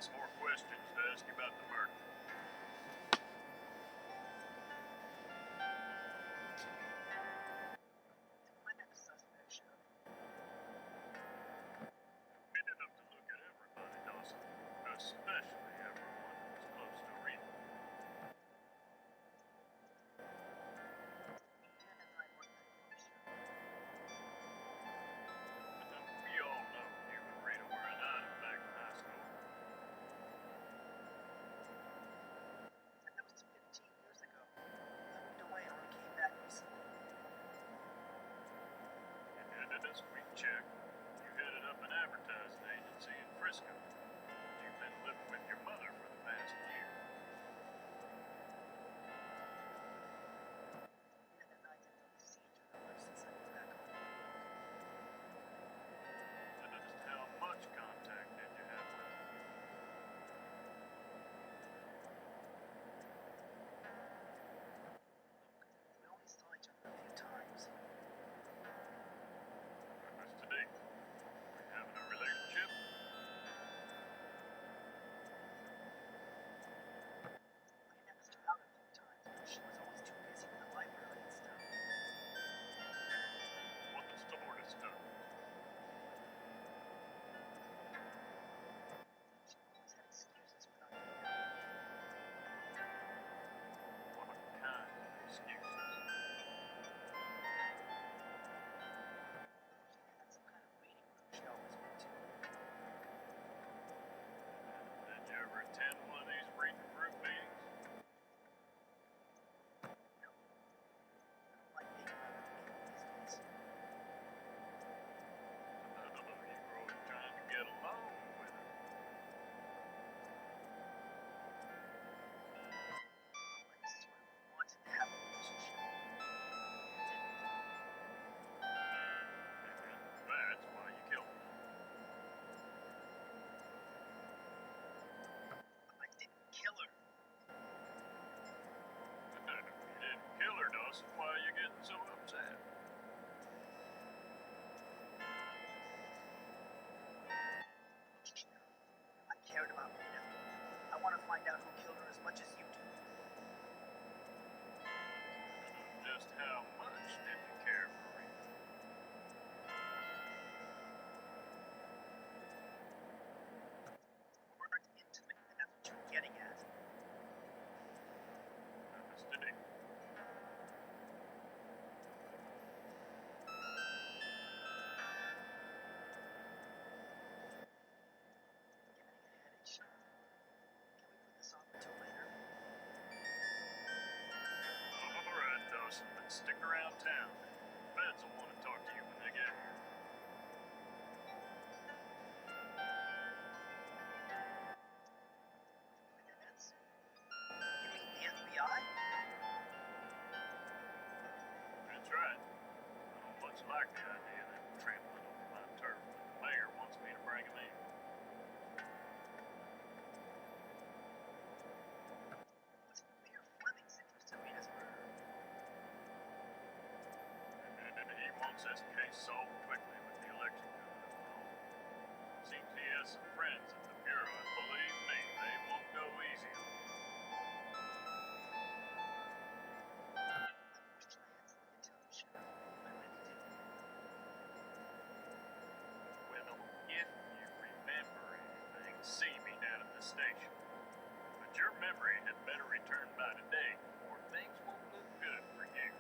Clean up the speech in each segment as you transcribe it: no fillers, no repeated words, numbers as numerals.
got some more questions to ask you about the murder. My next suspect showed. We didn't have to look at everybody, Dawson, especially everyone who's close to Rita. Dan and I weren't that close. We all know you and Rita were an item back in high school. And that was 15 years ago. I moved away and only came back recently. You headed a sweet check. You headed up an advertising agency in Frisco. You've been living with your mother for the past year. Dan and I didn't really see each other much since I moved back home. Just how much contact did you have with her? We only saw each other a few times. What's today? We having a relationship? I asked her out a few times, but she was always too busy with the library and stuff. What the sort of stuff? She always had excuses for not being there. What kind of excuses? She had some kind of reading group she always went to. Did you ever attend one of these reading group meetings? No. I don't like being around other people these days. You were always trying to get along with her. I sort of wanted to have a relationship. Didn't. And that's why you killed her. I didn't kill her. You didn't kill her, Dawson. Why are you getting so upset? I cared about Rita. I want to find out who killed her as much as you do. Just how much did you care for Rita? We weren't intimate, and that's what you're getting at. Understood it. Getting a headache, Sean. Can we put this off until later? All right, Dawson, but stick around town. Feds will want to talk to you when they get here. Feds? You mean the FBI? That's right. I don't much like the idea of them trampling over my turf, but the mayor wants me to bring him in. What's Mayor Fleming's interest in Rita's murder? And he wants this case solved quickly with the election coming up and all. Seems he has some friends at the Bureau, and believe me, they won't go easy on him. I wish I had some intel, Sheriff. I really do. Well, if you remember anything, see me down at the station. But your memory had better return by today, or things won't look good for you.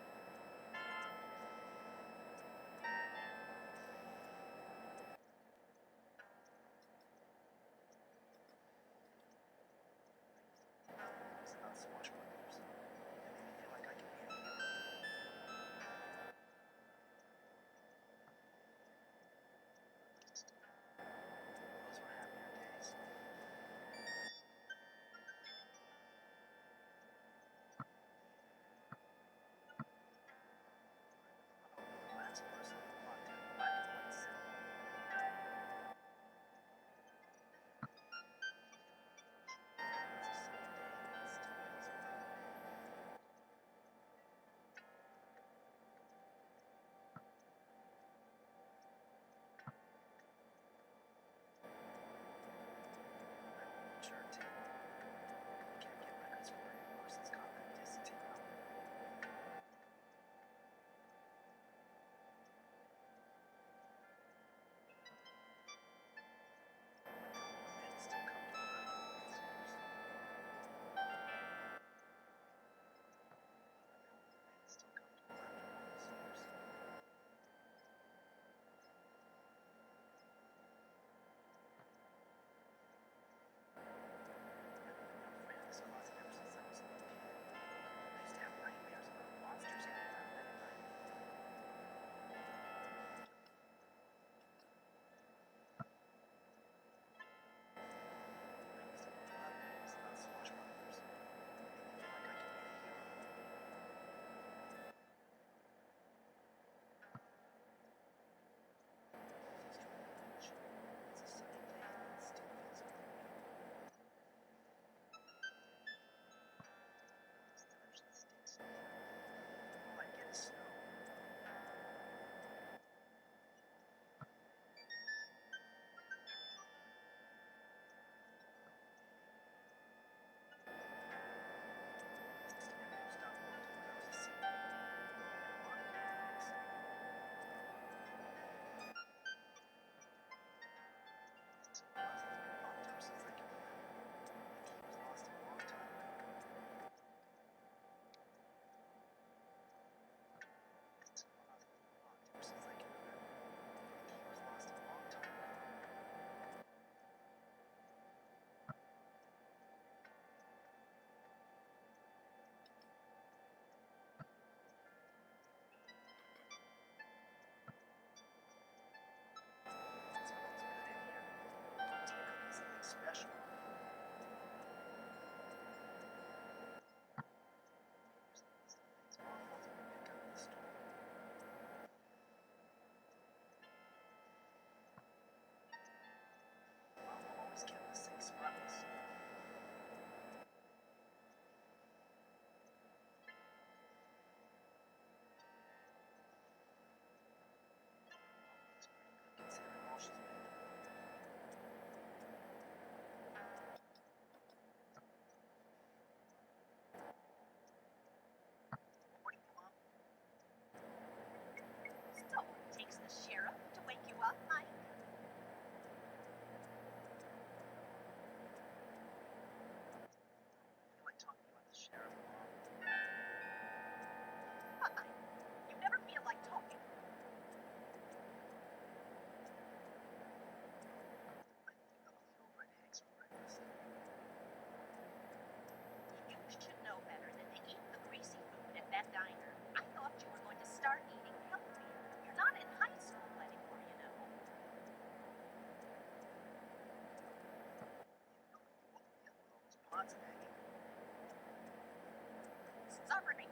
It's about swashbucklers. They make me feel like I can be a hero. Those were happier days.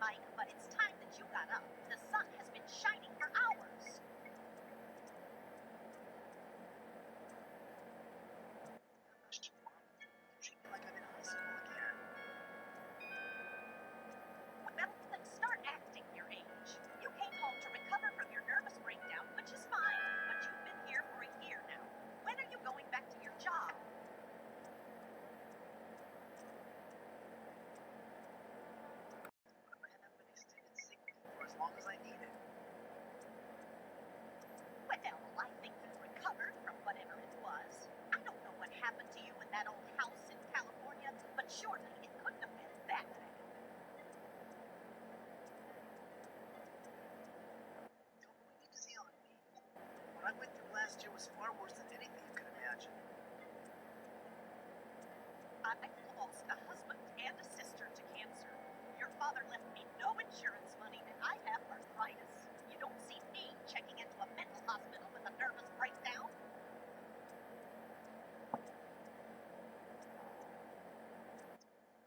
Mike, but it's time that you got up. The sun has been shining for hours. Gosh, Mom, you treat me like I'm in high school again. Well, then start acting your age. You came home to recover from your nervous breakdown, which is fine, but you've been here for a year now. When are you going back to your job? I have an extended sick leave for as long as I need it. Well, I think you've recovered from whatever it was. I don't know what happened to you in that old house in California, but surely it couldn't have been that bad. Don't put easy on me. What I went through last year was far worse than anything you could imagine. I lost a husband and a sister to cancer. Your father left me no insurance money, and I have arthritis. You don't see me checking into a mental hospital with a nervous breakdown.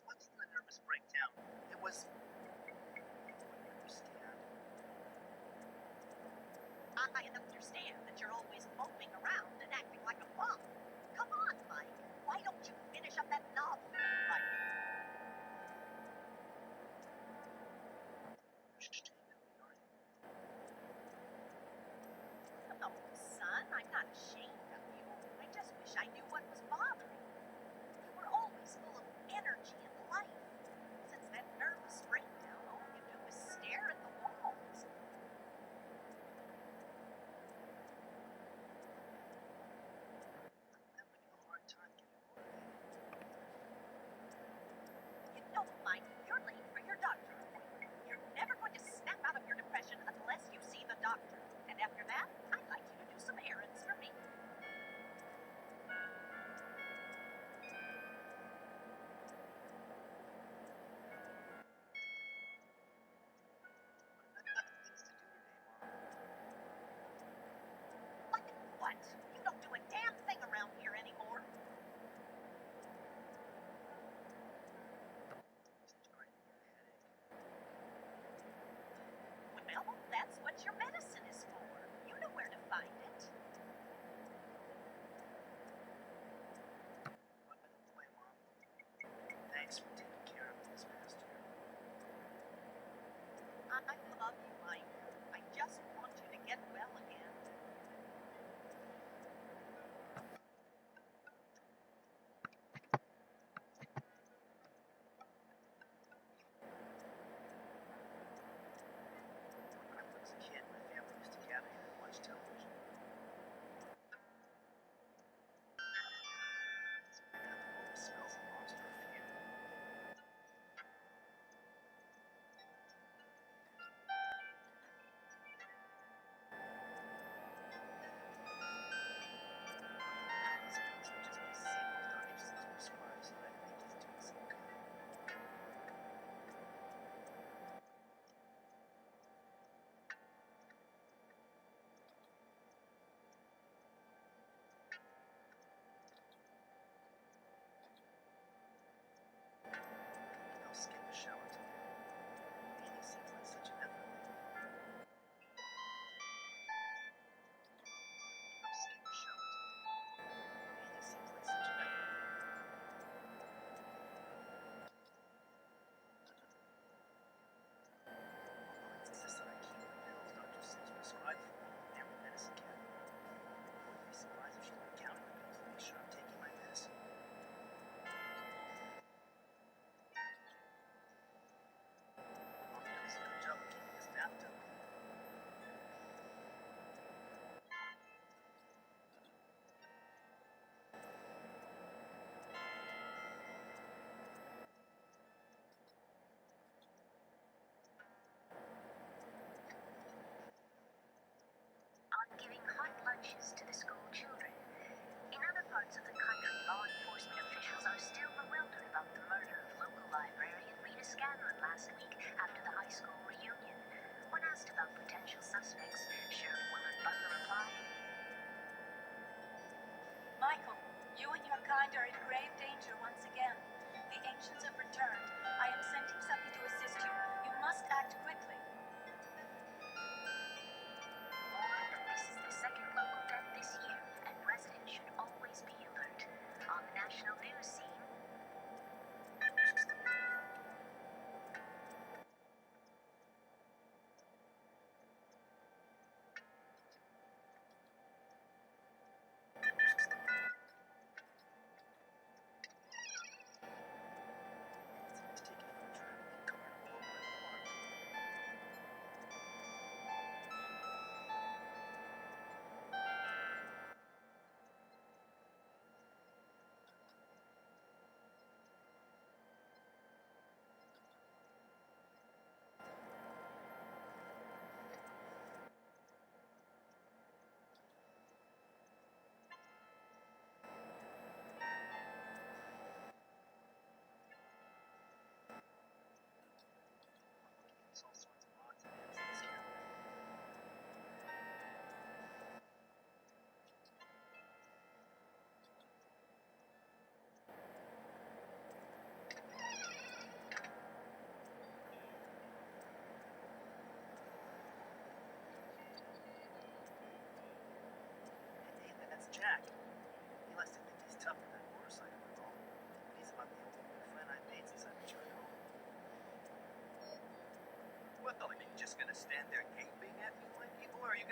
What's the nervous breakdown? It was. You wouldn't understand. I understand that you're always moping around and acting like a bum. Come on, Mike. Why don't you finish up that novel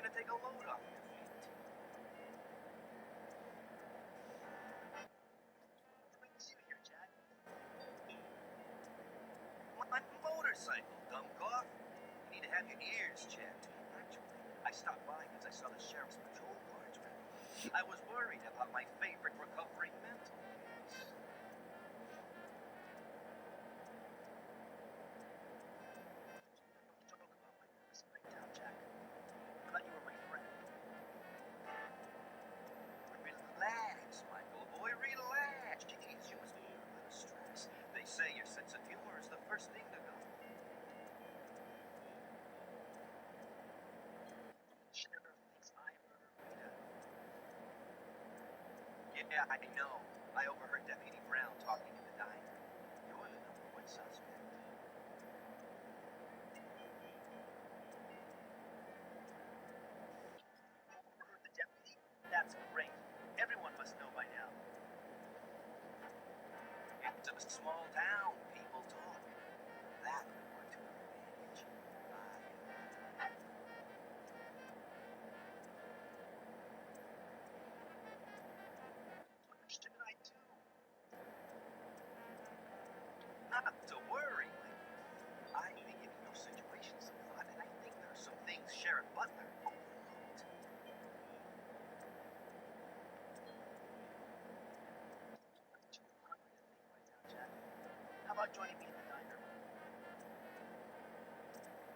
gonna take a load off your feet. What brings you here, Jack? My motorcycle, dumbcock. You need to have your ears checked. Actually, I stopped by because I saw the sheriff's patrol cars ready. I was worried about my favorite recovering mental case. Don't talk about my nervous breakdown, Jack. I thought you were my friend. Relax, Michael, boy, relax. Jeez, you must be under a lot of stress. They say your sense of humor is the first thing to go. Sheriff thinks I murdered Rita. Yeah, I know. I overheard Deputy Brown talking in the diner. You're the number one suspect. Overheard the deputy? That's great. Everyone must know by now. It's a small town. People talk. That would work to our advantage. What should I do? Not to worry, Mike. I've been giving your situation some thought, and I think there are some things Sheriff Butler overlooked. I'm too hungry to think right now, Jack. How about joining me in the diner?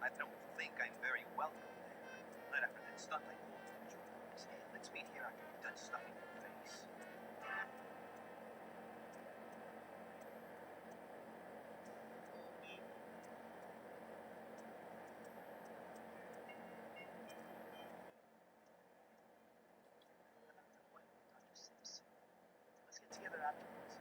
I don't think I'm very welcome there. Not after that stunt I pulled from George. Let's meet here after you're done stuffing your face. Let's get together afterwards.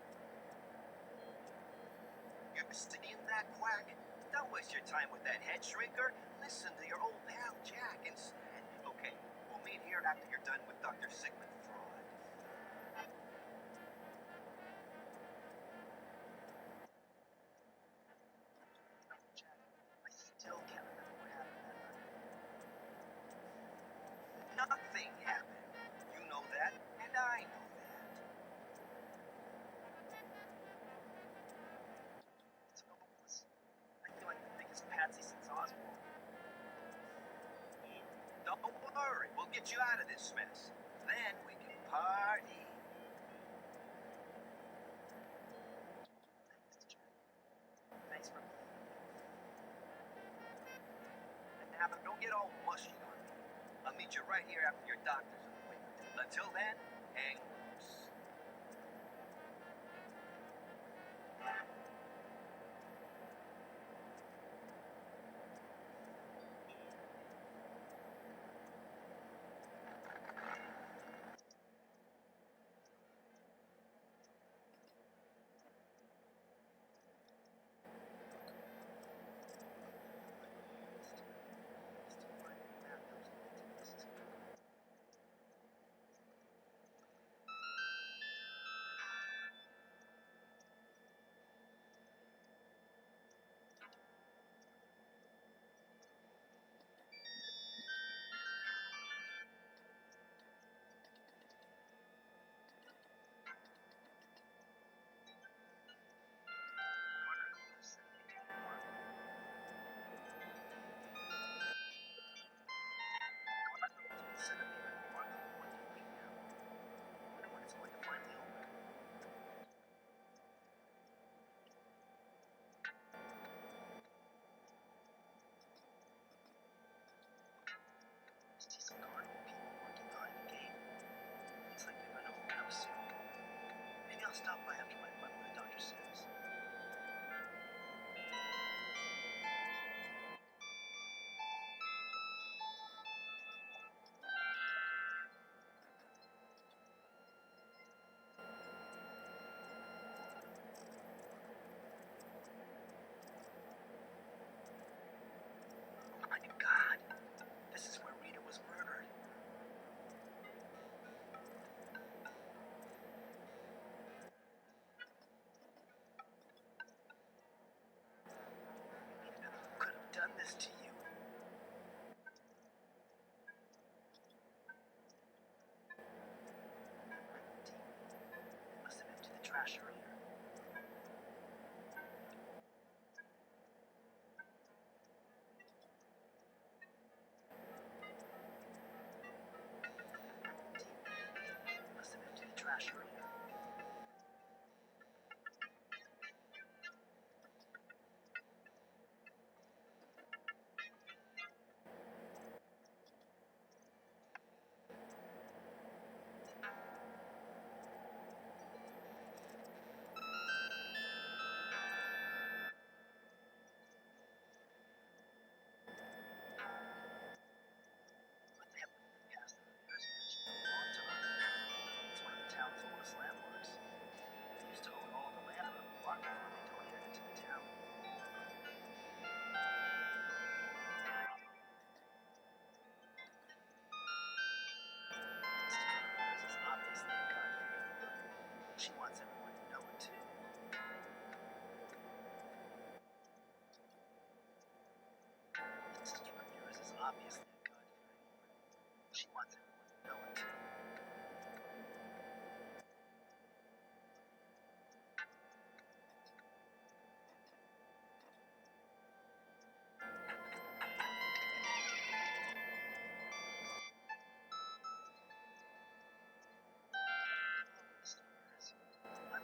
You're seeing that, Quack? Don't waste your time with that head shrinker. Listen to your old pal Jack instead. Okay, we'll meet here after you're done with Dr. Sigmund Freud. Jack, I still can't remember what happened that night. Nothing happened. You know that, and I know that. It's hopeless. I feel like the biggest patsy since Oswald. Don't worry, we'll get you out of this mess. Then we can party. Thanks, Jack. Thanks for believing me. And now, don't get all mushy on me. I'll meet you right here after your doctor's appointment. Until then, hang loose. Stop by after my appointment with the doctor says. Oh my God, this is where Rita was murdered.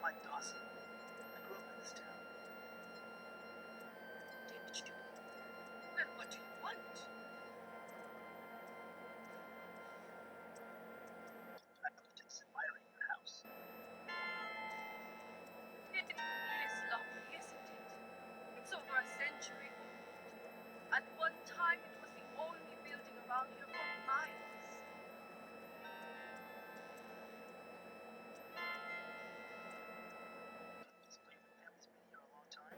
Mike Dawson. I grew up in this town. Did you? Well, what do you want? I moved to admiring your house. It is lovely, isn't it? It's over a century old. At one time, it was the only building around here for miles. So your family's been here a long time?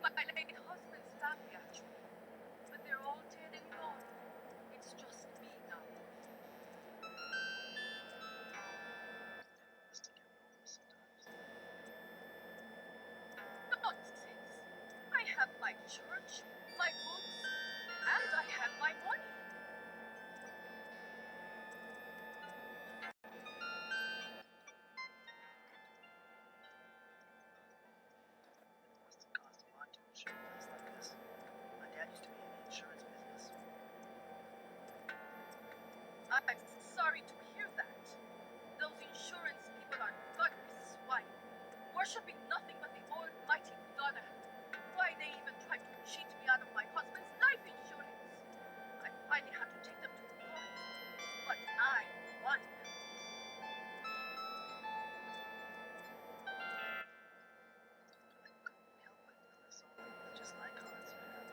My late husband's family, actually. But they're all dead and gone. It's just me now. Must get lonely sometimes. Nonsense. I have my church, my books, and I have my money. Must have cost a lot to insure a place like this. My dad used to be in the insurance business. I'm sorry to hear that. Those insurance people are gutless swine, worshipping nothing but the almighty dollar. Why they even tried to cheat me out of my husband's life insurance? I finally had to take them to court, but I won. I couldn't help it when I saw the religious icons you have.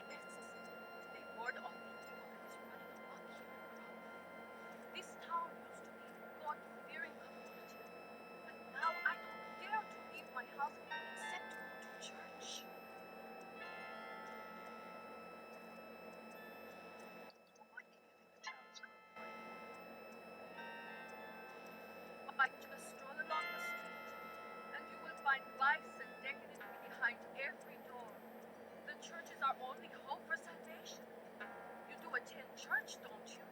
Yes, they ward off the evil that is running amok here around. This town used to be a God-fearing community, but now I don't dare to leave my house except to go to church. Why do you think the town is corrupt? I just stroll along the street, and you will find vice and decadence behind every door. The churches are only hope for salvation. You do attend church, don't you?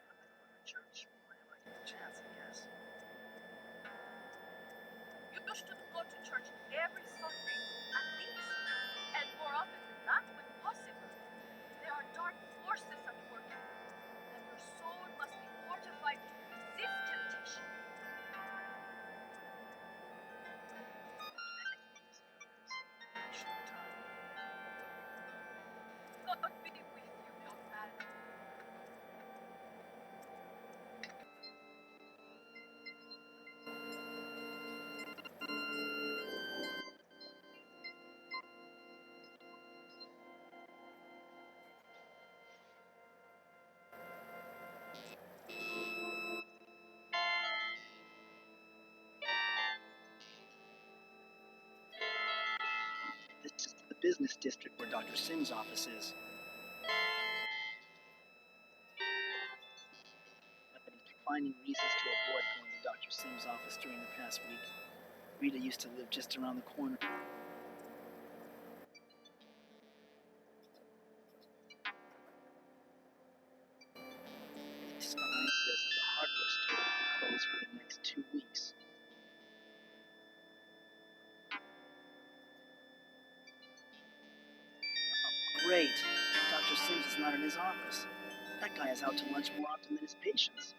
I go to church whenever I get the chance, I guess. You should go to church every Sunday, at least, and more often than that when possible. There are dark forces at work here, and your soul must be fortified to resist temptation. Thank you, Miss Evans. Short time. God be with you, young man. This is the business district where Dr. Singh's office is. I've been finding reasons to avoid going to Dr. Singh's office during the past week. Rita used to live just around the corner. This sign says that the hardware store will be closed for the next 2 weeks. Oh, great! Dr. Sims is not in his office. That guy is out to lunch more often than his patients.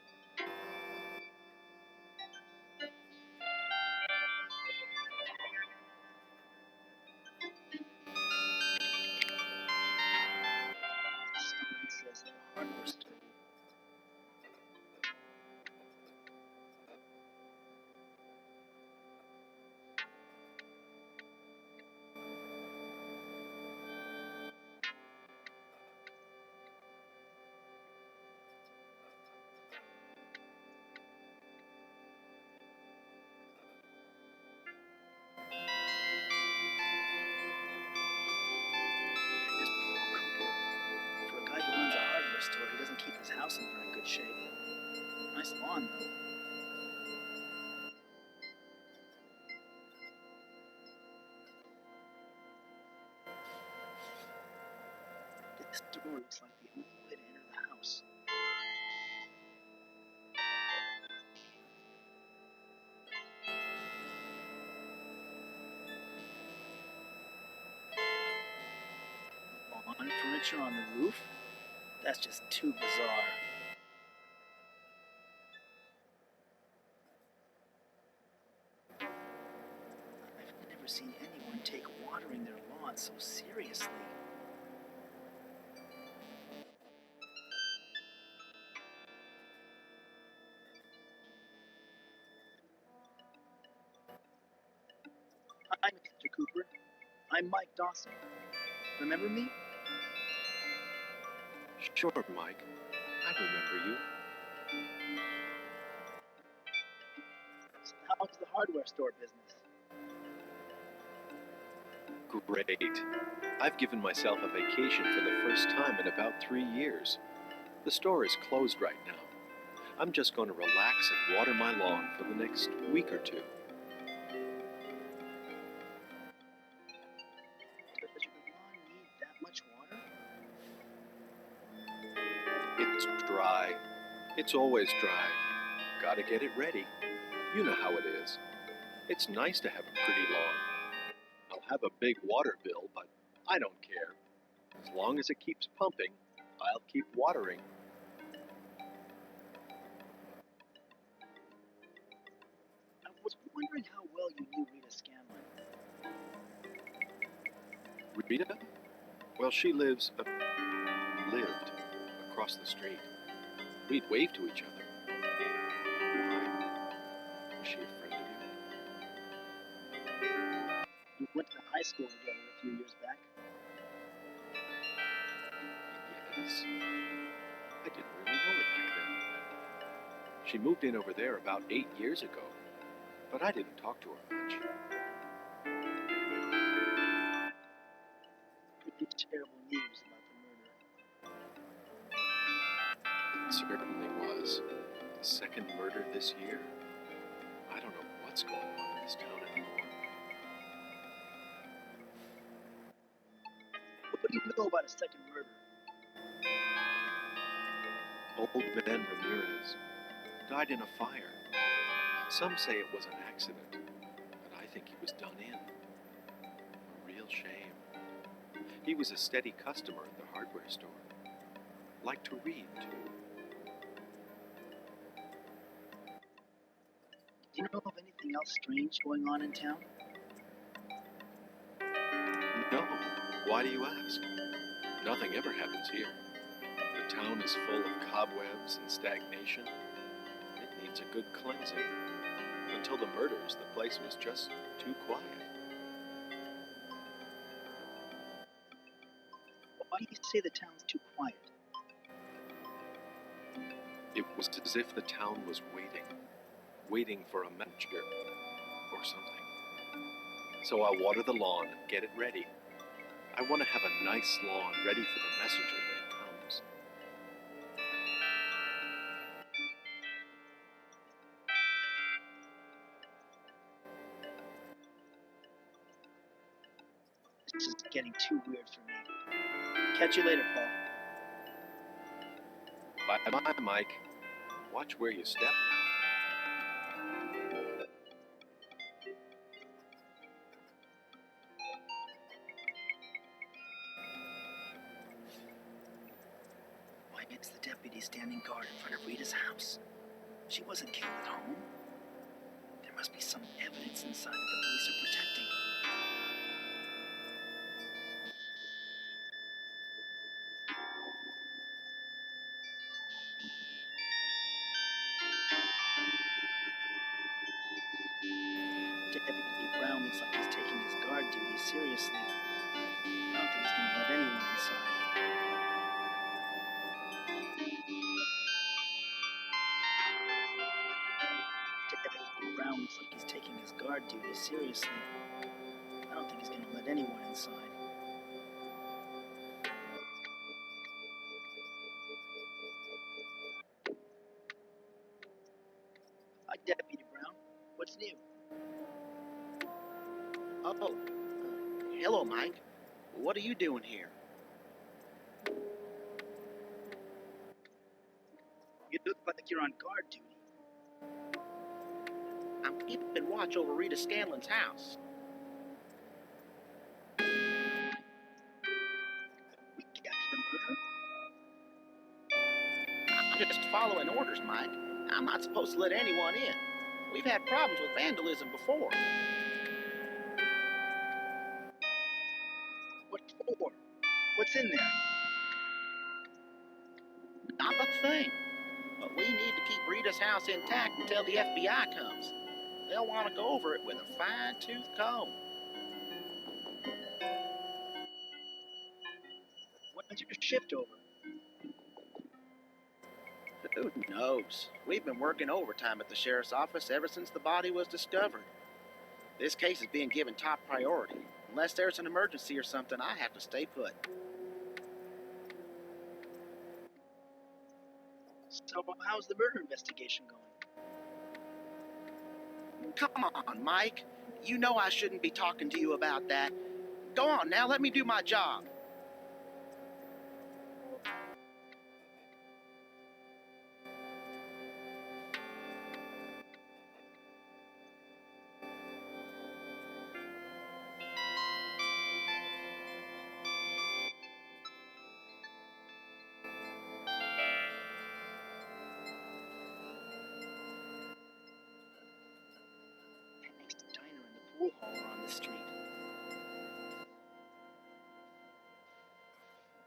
This sign says that the hardware store. This poor Cooper. For a guy who runs a hardware store, he doesn't keep his house in very good shape. Nice lawn, though. This door looks like the only way to enter the house. Lawn furniture on the roof? That's just too bizarre. I've never seen anyone take watering their lawn so seriously. Hi, Mr. Cooper. I'm Mike Dawson. Remember me? Sure, Mike. I remember you. So how's the hardware store business? Great. I've given myself a vacation for the first time in about 3 years. The store is closed right now. I'm just going to relax and water my lawn for the next week or two. Does your lawn need that much water? It's dry. It's always dry. Gotta get it ready. You know how it is. It's nice to have a pretty lawn. I'll have a big water bill, but I don't care. As long as it keeps pumping, I'll keep watering. I was wondering how well you knew Rita Scanlon. Rita? Well, she lived across the street. We'd wave to each other. Why? Was she a friend of you? You went to high school together a few years back. Yes. I didn't really know it back then. She moved in over there about 8 years ago, but I didn't talk to her much. Pretty terrible news about the murder. It certainly was. The second murder this year. I don't know what's going on in this town anymore. What do you know about a second murder? Old Ben Ramirez died in a fire. Some say it was an accident, but I think he was done in. A real shame. He was a steady customer at the hardware store. Liked to read, too. Do you know of anything else strange going on in town? No. Why do you ask? Nothing ever happens here. The town is full of cobwebs and stagnation. It needs a good cleansing. Until the murders, the place was just too quiet. Why do you say the town's too quiet? It was as if the town was waiting for a messenger or something. So I water the lawn and get it ready. I want to have a nice lawn ready for the messenger when it comes. This is getting too weird for me. Catch you later, Paul. Bye-bye, Mike. Watch where you step now. Why is the deputy standing guard in front of Rita's house? She wasn't killed at home. There must be some evidence inside that the police are protecting. Deputy Brown looks like he's taking his guard duty seriously. I don't think he's going to let anyone inside. Deputy Brown looks like he's taking his guard duty seriously. I don't think he's going to let anyone inside. Hi, Deputy Brown. What's new? Oh, hello, Mike. What are you doing here? You look like you're on guard duty. I'm keeping watch over Rita Scanlon's house. We captured the murderer? just following orders, Mike. I'm not supposed to let anyone in. We've had problems with vandalism before. What for? What's in there? Not a thing. But we need to keep Rita's house intact until the FBI comes. They'll want to go over it with a fine-tooth comb. When's your shift over? Who knows? We've been working overtime at the sheriff's office ever since the body was discovered. This case is being given top priority. Unless there's an emergency or something, I have to stay put. So how's the murder investigation going? Come on, Mike. You know I shouldn't be talking to you about that. Go on now, let me do my job. Pool hall on the street.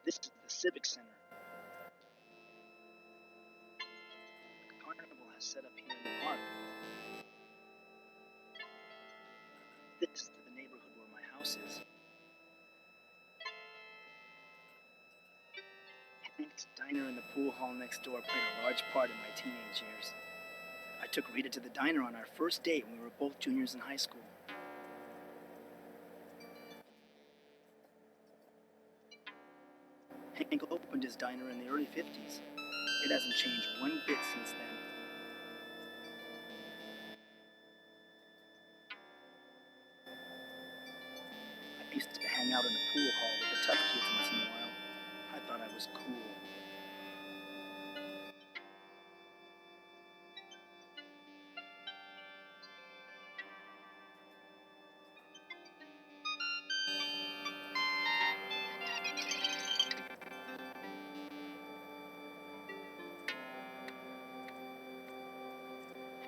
This is the Civic Center. The carnival has set up here in the park. This is the neighborhood where my house is. Hank's diner and the pool hall next door played a large part in my teenage years. I took Rita to the diner on our first date when we were both juniors in high school. Hank opened his diner in the early 50s. It hasn't changed one bit since then. I used to hang out in the pool hall with the tough kids once in a while. I thought I was cool.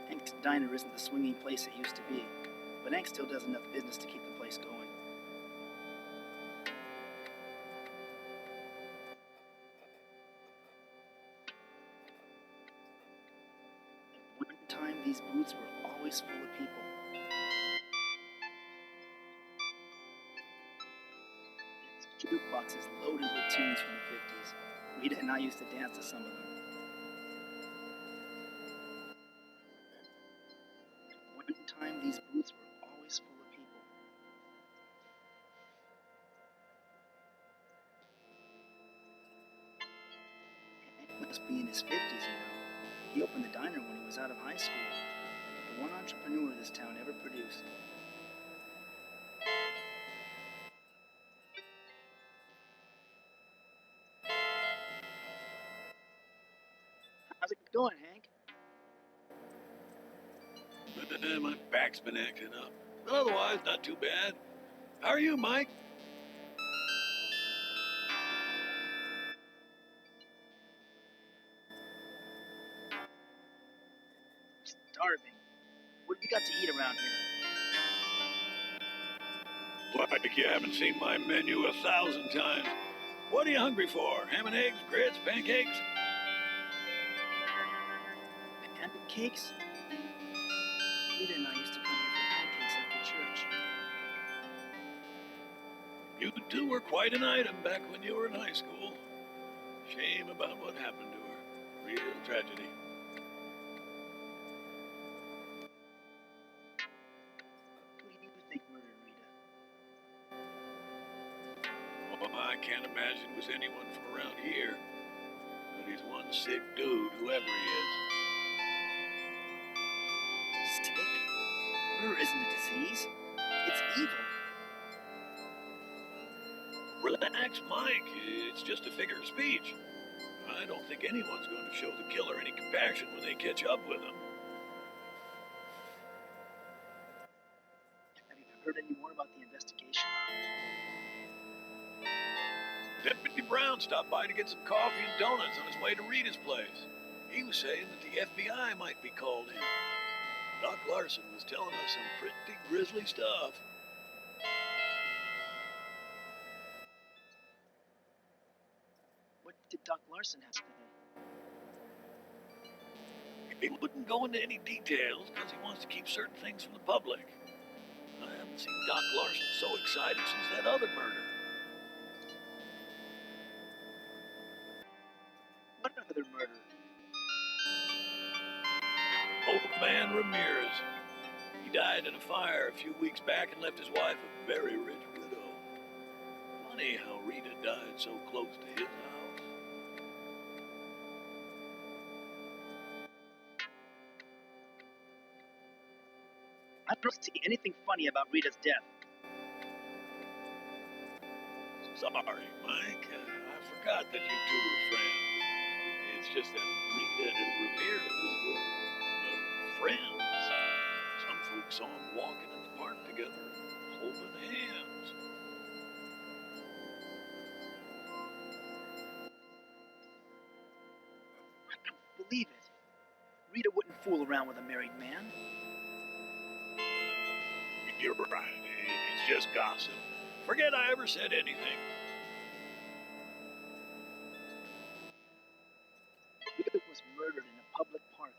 Hank's diner isn't the swinging place it used to be, but Hank still does enough business to keep the place going. At one time, these booths were always full of people. Its jukeboxes loaded with tunes from the 50s. Rita and I used to dance to some of them. Time, these booths were always full of people. Hank must be in his 50s now. He opened the diner when he was out of high school. The one entrepreneur this town ever produced. How's it going, Hank? My back's been acting up. But otherwise, not too bad. How are you, Mike? Starving. What have you got to eat around here? Like you haven't seen my menu 1,000 times. What are you hungry for? Ham and eggs, grits, pancakes? Pancakes? Rita and I used to come here for pancakes after church. You two were quite an item back when you were in high school. Shame about what happened to her. Real tragedy. Who do you think murdered Rita? Oh, I can't imagine it was anyone from around here. But he's one sick dude, whoever he is. Sick? Murder isn't a disease. It's evil. Relax, Mike. It's just a figure of speech. I don't think anyone's going to show the killer any compassion when they catch up with him. Have you heard any more about the investigation? Deputy Brown stopped by to get some coffee and donuts on his way to Rita's place. He was saying that the FBI might be called in. Doc Larson was telling us some pretty grisly stuff. What did Doc Larson have to say? He wouldn't go into any details because he wants to keep certain things from the public. I haven't seen Doc Larson so excited since that other murder. What other murder? Old man Ramirez. He died in a fire a few weeks back and left his wife a very rich widow. Funny how Rita died so close to his house. I don't see anything funny about Rita's death. Sorry, Mike. I forgot that you two were friends. It's just that Rita and Ramirez were friends. Some folks saw them walking in the park together, holding hands. I don't believe it. Rita wouldn't fool around with a married man. You're right. It's just gossip. Forget I ever said anything. Rita was murdered in a public park.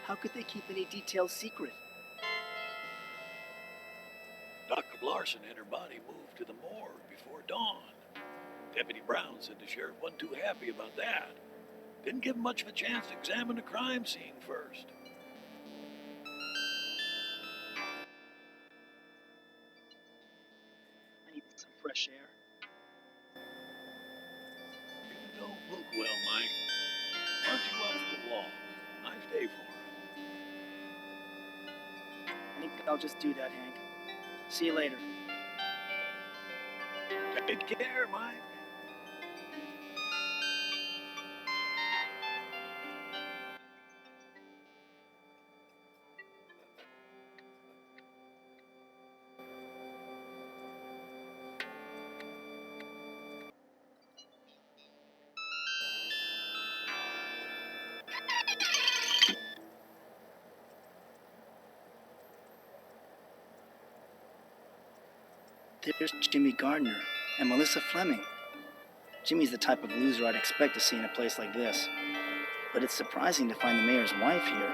How could they keep any details secret? Dr. Larson had her body moved to the morgue before dawn. Deputy Brown said the sheriff wasn't too happy about that. Didn't give him much of a chance to examine the crime scene first. I need some fresh air. You don't look well, Mike. Why don't you go out for a walk? Nice day for it. I think I'll just do that, Hank. See you later. Take care, Mike. There's Jimmy Gardner and Melissa Fleming. Jimmy's the type of loser I'd expect to see in a place like this. But it's surprising to find the mayor's wife here.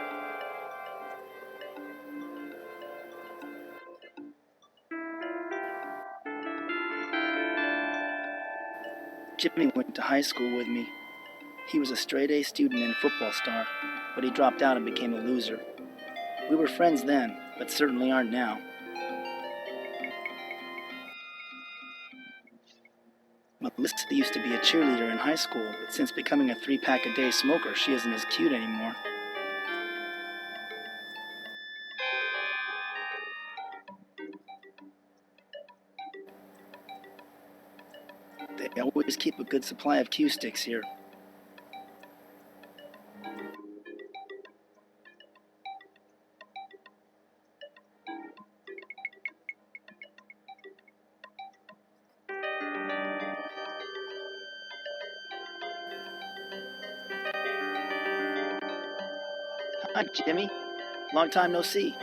Jimmy went to high school with me. He was a straight-A student and football star, but he dropped out and became a loser. We were friends then, but certainly aren't now. Melissa used to be a cheerleader in high school, but since becoming a 3-pack-a-day smoker, she isn't as cute anymore. They always keep a good supply of cue sticks here. Hi, Jimmy. Long time no see.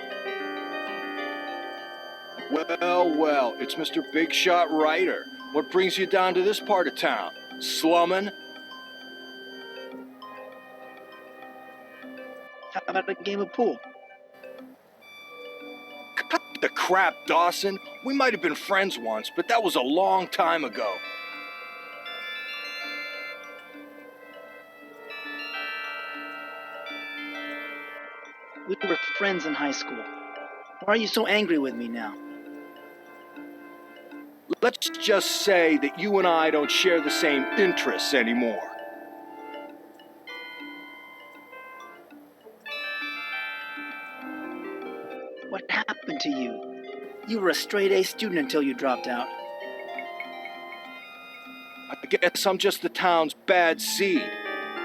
Well, it's Mr. Big Shot Ryder. What brings you down to this part of town? Slummin'? How about a game of pool? Cut the crap, Dawson. We might have been friends once, but that was a long time ago. We were friends in high school. Why are you so angry with me now? Let's just say that you and I don't share the same interests anymore. What happened to you? You were a straight-A student until you dropped out. I guess I'm just the town's bad seed.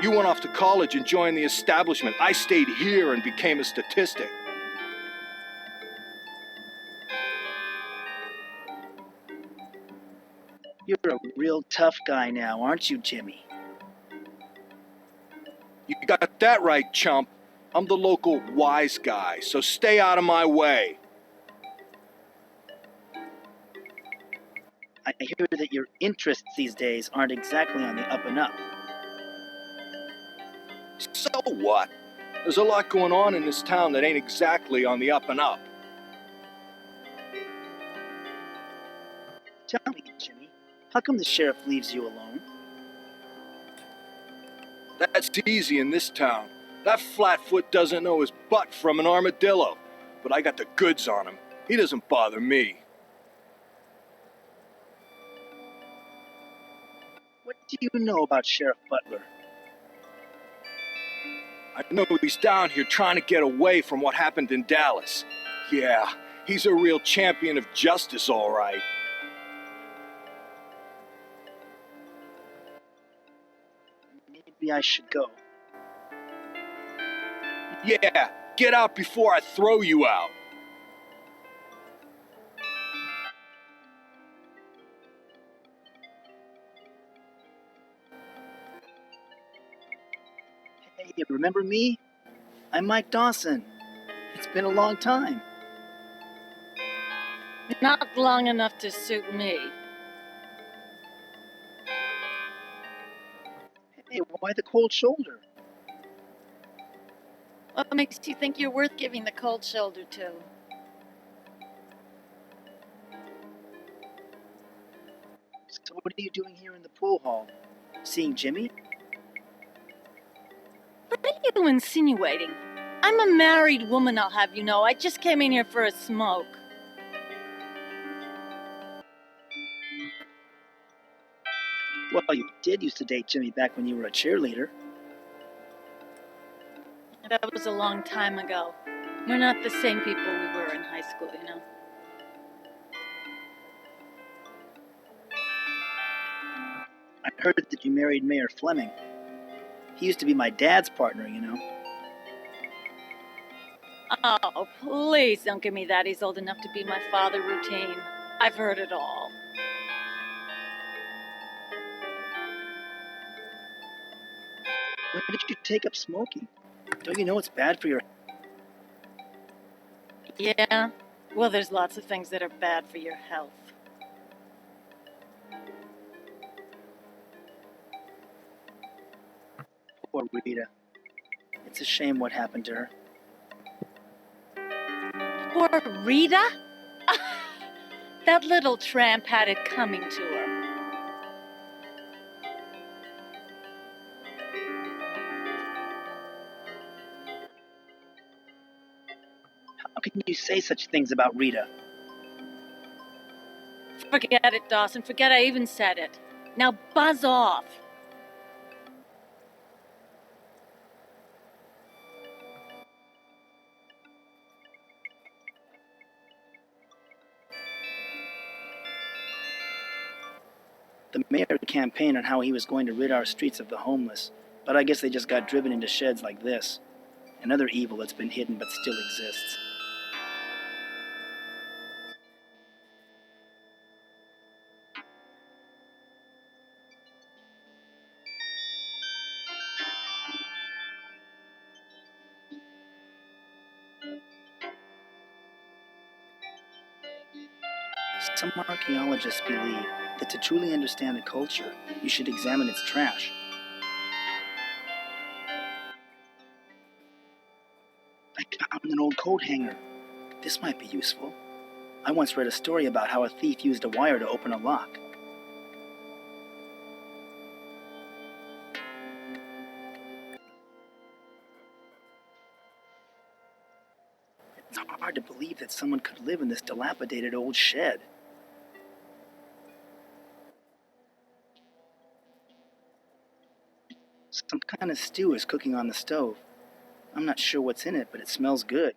You went off to college and joined the establishment. I stayed here and became a statistic. You're a real tough guy now, aren't you, Jimmy? You got that right, chump. I'm the local wise guy, so stay out of my way. I hear that your interests these days aren't exactly on the up and up. So what? There's a lot going on in this town that ain't exactly on the up and up. Tell me, Jimmy, how come the sheriff leaves you alone? That's easy in this town. That flatfoot doesn't know his butt from an armadillo. But I got the goods on him. He doesn't bother me. What do you know about Sheriff Butler? I know he's down here trying to get away from what happened in Dallas. Yeah, he's a real champion of justice, all right. Maybe I should go. Yeah, get out before I throw you out. Hey, you remember me? I'm Mike Dawson. It's been a long time. Not long enough to suit me. Hey, why the cold shoulder? What makes you think you're worth giving the cold shoulder to? So what are you doing here in the pool hall? Seeing Jimmy? What are you insinuating? I'm a married woman, I'll have you know. I just came in here for a smoke. Well, you did used to date Jimmy back when you were a cheerleader. That was a long time ago. We're not the same people we were in high school, you know. I heard that you married Mayor Fleming. He used to be my dad's partner, you know. Oh, please don't give me that. He's old enough to be my father routine. I've heard it all. When did you take up smoking? Don't you know it's bad for your... Yeah? Well, there's lots of things that are bad for your health. Poor Rita. It's a shame what happened to her. Poor Rita? That little tramp had it coming to her. How can you say such things about Rita? Forget it, Dawson. Forget I even said it. Now buzz off. The mayor campaigned on how he was going to rid our streets of the homeless, but I guess they just got driven into sheds like this. Another evil that's been hidden but still exists. Some archaeologists believe that to truly understand a culture, you should examine its trash. I found an old coat hanger. This might be useful. I once read a story about how a thief used a wire to open a lock. It's hard to believe that someone could live in this dilapidated old shed. Some kind of stew is cooking on the stove. I'm not sure what's in it, but it smells good.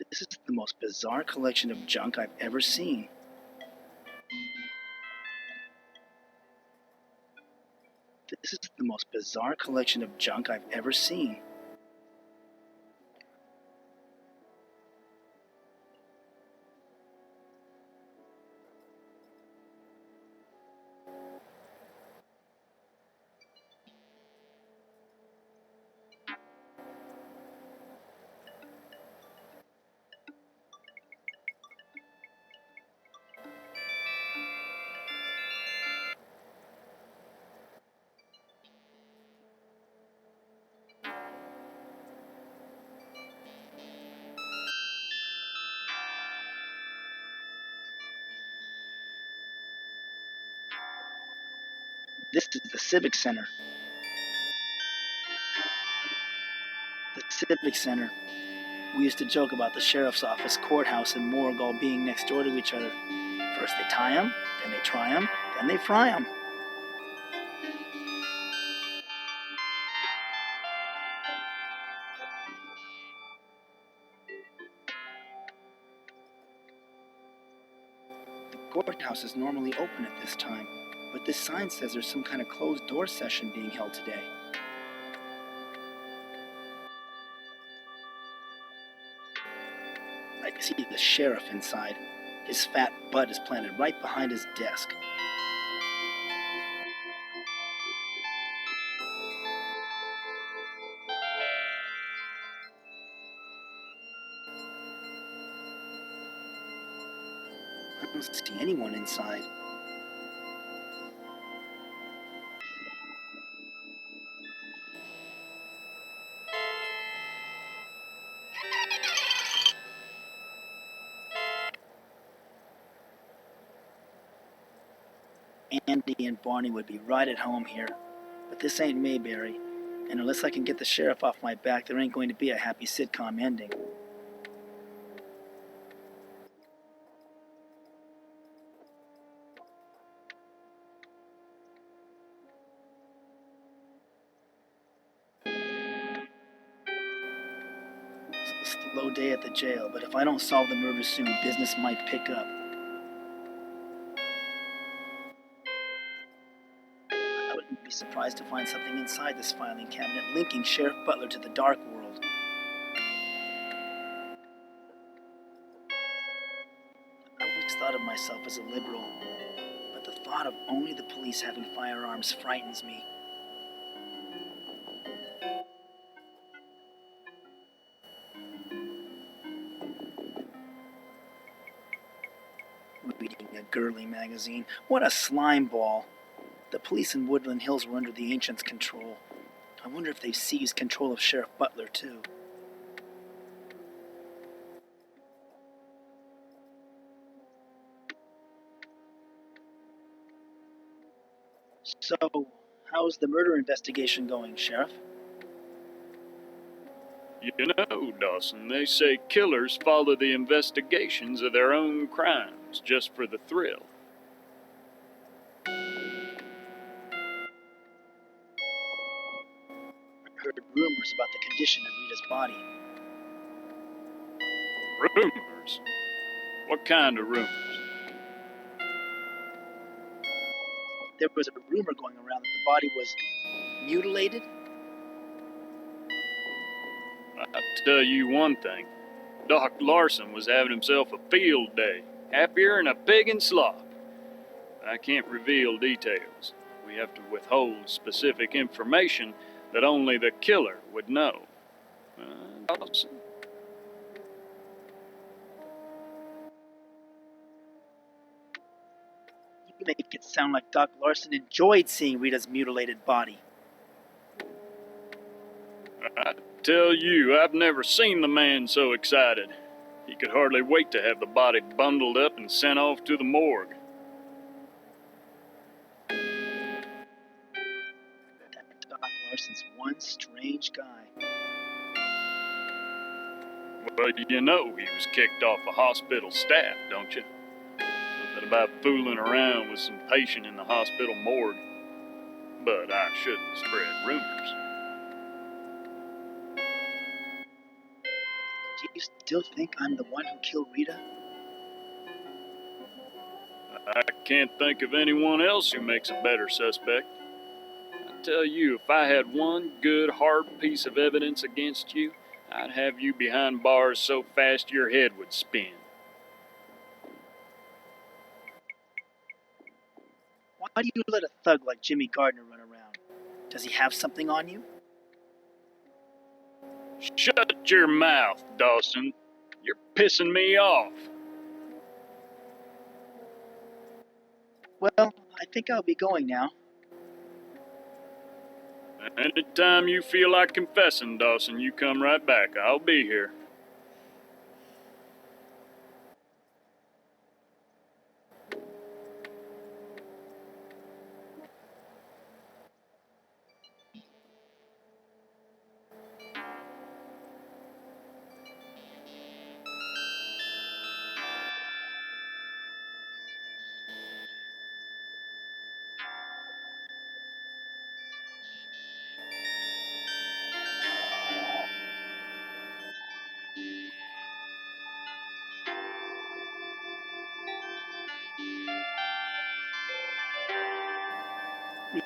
This is the most bizarre collection of junk I've ever seen. This is the most bizarre collection of junk I've ever seen. This is the Civic Center. The Civic Center. We used to joke about the sheriff's office, courthouse, and morgue all being next door to each other. First they tie 'em, then they try 'em, then they fry 'em. The courthouse is normally open at this time, but this sign says there's some kind of closed-door session being held today. I see the sheriff inside. His fat butt is planted right behind his desk. I don't see anyone inside. Andy and Barney would be right at home here. But this ain't Mayberry, and unless I can get the sheriff off my back, there ain't going to be a happy sitcom ending. It's a slow day at the jail, but if I don't solve the murder soon, business might pick up. I wouldn't be surprised to find something inside this filing cabinet linking Sheriff Butler to the dark world. I always thought of myself as a liberal, but the thought of only the police having firearms frightens me. Reading a girly magazine. What a slime ball. The police in Woodland Hills were under the Ancients' control. I wonder if they've seized control of Sheriff Butler, too. So, how's the murder investigation going, Sheriff? You know, Dawson, they say killers follow the investigations of their own crimes just for the thrill. I heard rumors about the condition of Rita's body. Rumors? What kind of rumors? There was a rumor going around that the body was mutilated. I'll tell you one thing. Doc Larson was having himself a field day, happier than a pig in slop. I can't reveal details. We have to withhold specific information that only the killer would know. Dawson. You make it sound like Doc Larson enjoyed seeing Rita's mutilated body. I tell you, I've never seen the man so excited. He could hardly wait to have the body bundled up and sent off to the morgue. That Doc Larson's one strange guy. Well, you know he was kicked off the hospital staff, don't you? Nothing about fooling around with some patient in the hospital morgue. But I shouldn't spread rumors. Do you still think I'm the one who killed Rita? I can't think of anyone else who makes a better suspect. I tell you, if I had one good, hard piece of evidence against you, I'd have you behind bars so fast your head would spin. Why do you let a thug like Jimmy Gardner run around? Does he have something on you? Shut your mouth, Dawson. You're pissing me off. Well, I think I'll be going now. Anytime you feel like confessing, Dawson, you come right back. I'll be here.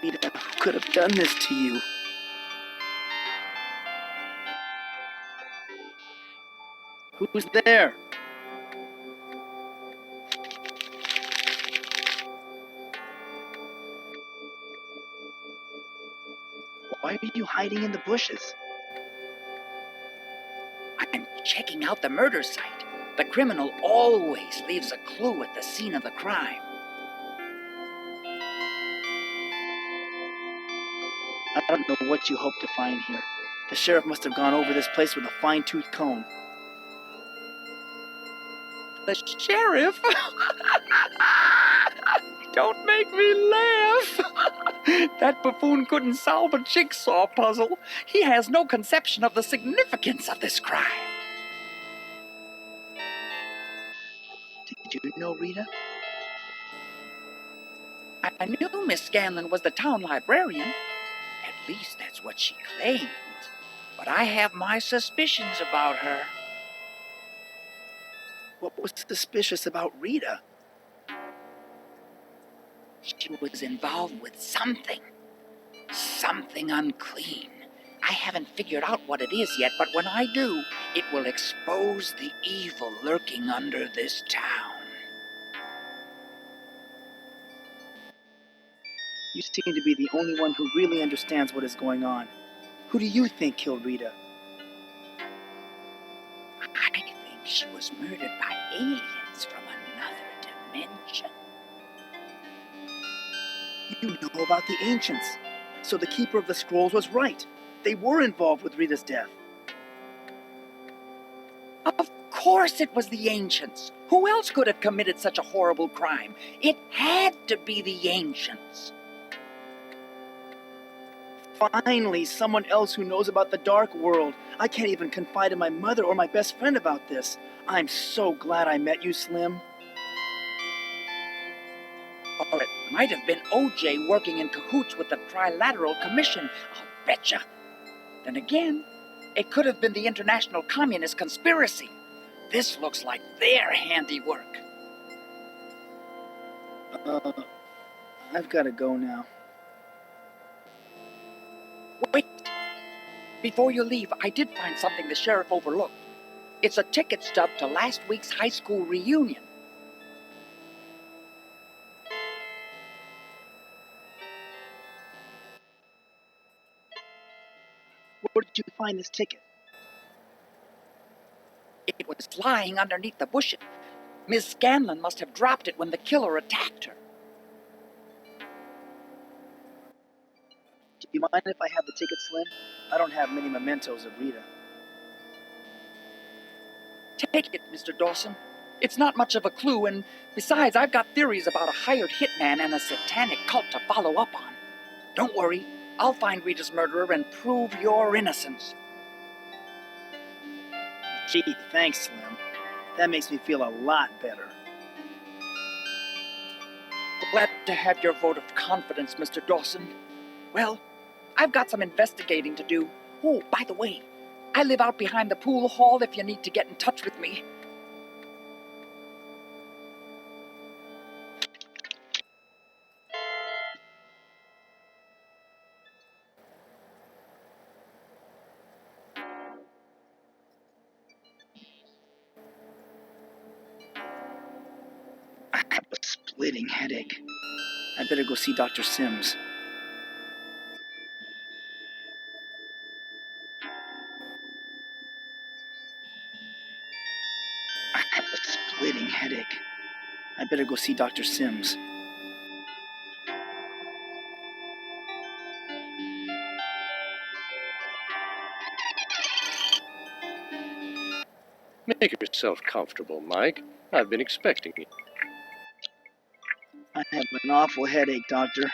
Rita, who could have done this to you? Who's there? Why are you hiding in the bushes? I'm checking out the murder site. The criminal always leaves a clue at the scene of the crime. I don't know what you hope to find here. The sheriff must have gone over this place with a fine-tooth comb. The sheriff? Don't make me laugh. That buffoon couldn't solve a jigsaw puzzle. He has no conception of the significance of this crime. Did you know Rita? I knew Miss Scanlon was the town librarian. At least that's what she claimed. But I have my suspicions about her. What was suspicious about Rita? She was involved with something. Something unclean. I haven't figured out what it is yet, but when I do, it will expose the evil lurking under this town. You seem to be the only one who really understands what is going on. Who do you think killed Rita? I think she was murdered by aliens from another dimension. You know about the ancients. So the Keeper of the Scrolls was right. They were involved with Rita's death. Of course it was the ancients. Who else could have committed such a horrible crime? It had to be the ancients. Finally, someone else who knows about the dark world. I can't even confide in my mother or my best friend about this. I'm so glad I met you, Slim. Or it might have been OJ working in cahoots with the Trilateral Commission. I'll betcha. Then again, it could have been the International Communist Conspiracy. This looks like their handiwork. I've got to go now. Wait. Before you leave, I did find something the sheriff overlooked. It's a ticket stub to last week's high school reunion. Where did you find this ticket? It was lying underneath the bushes. Miss Scanlon must have dropped it when the killer attacked her. Do you mind if I have the ticket, Slim? I don't have many mementos of Rita. Take it, Mr. Dawson. It's not much of a clue, and besides, I've got theories about a hired hitman and a satanic cult to follow up on. Don't worry, I'll find Rita's murderer and prove your innocence. Gee, thanks, Slim. That makes me feel a lot better. Glad to have your vote of confidence, Mr. Dawson. Well, I've got some investigating to do. Oh, by the way, I live out behind the pool hall if you need to get in touch with me. I have a splitting headache. I better go see Dr. Sims. I have a splitting headache. I better go see Dr. Sims. Make yourself comfortable, Mike. I've been expecting you. I have an awful headache, Doctor.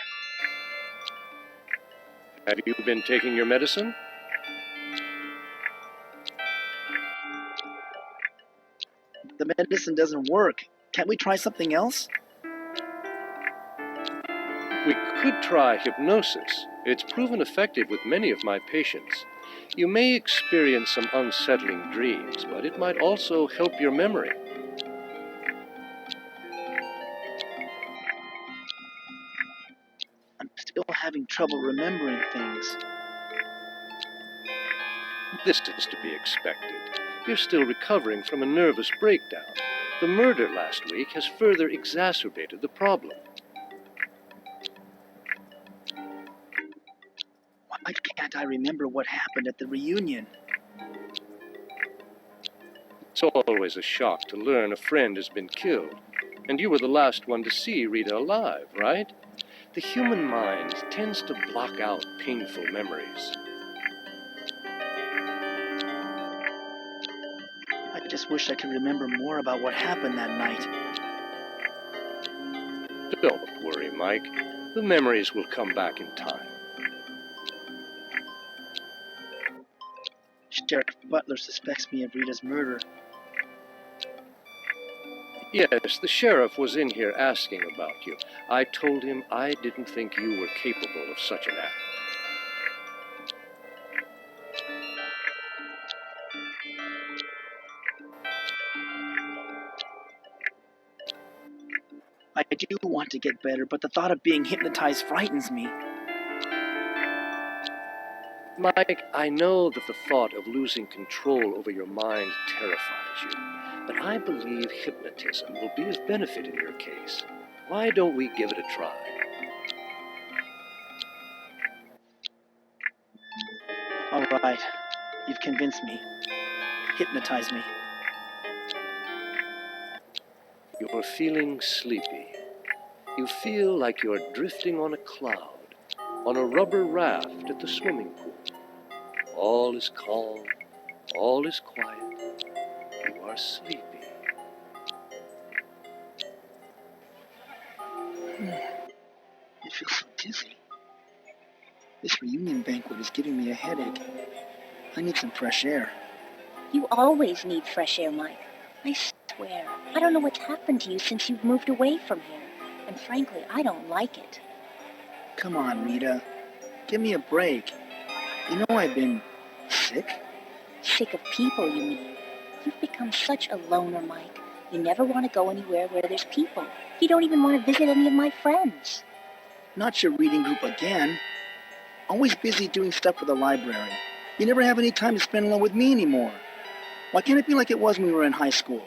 Have you been taking your medicine? The medicine doesn't work. Can't we try something else? We could try hypnosis. It's proven effective with many of my patients. You may experience some unsettling dreams, but it might also help your memory. I must still having trouble remembering things. This is to be expected. You're still recovering from a nervous breakdown. The murder last week has further exacerbated the problem. Why can't I remember what happened at the reunion? It's always a shock to learn a friend has been killed. And you were the last one to see Rita alive, right? The human mind tends to block out painful memories. I just wish I could remember more about what happened that night. Don't worry, Mike. The memories will come back in time. Sheriff Butler suspects me of Rita's murder. Yes, the sheriff was in here asking about you. I told him I didn't think you were capable of such an act. I do want to get better, but the thought of being hypnotized frightens me. Mike, I know that the thought of losing control over your mind terrifies you, but I believe hypnotism will be of benefit in your case. Why don't we give it a try? All right, you've convinced me. Hypnotize me. You're feeling sleepy. You feel like you're drifting on a cloud, on a rubber raft at the swimming pool. All is calm, all is quiet. You are sleepy. I feel so dizzy. This reunion banquet is giving me a headache. I need some fresh air. You always need fresh air, Mike. I swear, I don't know what's happened to you since you've moved away from here. And frankly, I don't like it. Come on, Rita. Give me a break. You know I've been sick. Sick of people, you mean? You've become such a loner, Mike. You never want to go anywhere where there's people. You don't even want to visit any of my friends. Not your reading group again. Always busy doing stuff for the library. You never have any time to spend alone with me anymore. Why can't it be like it was when we were in high school?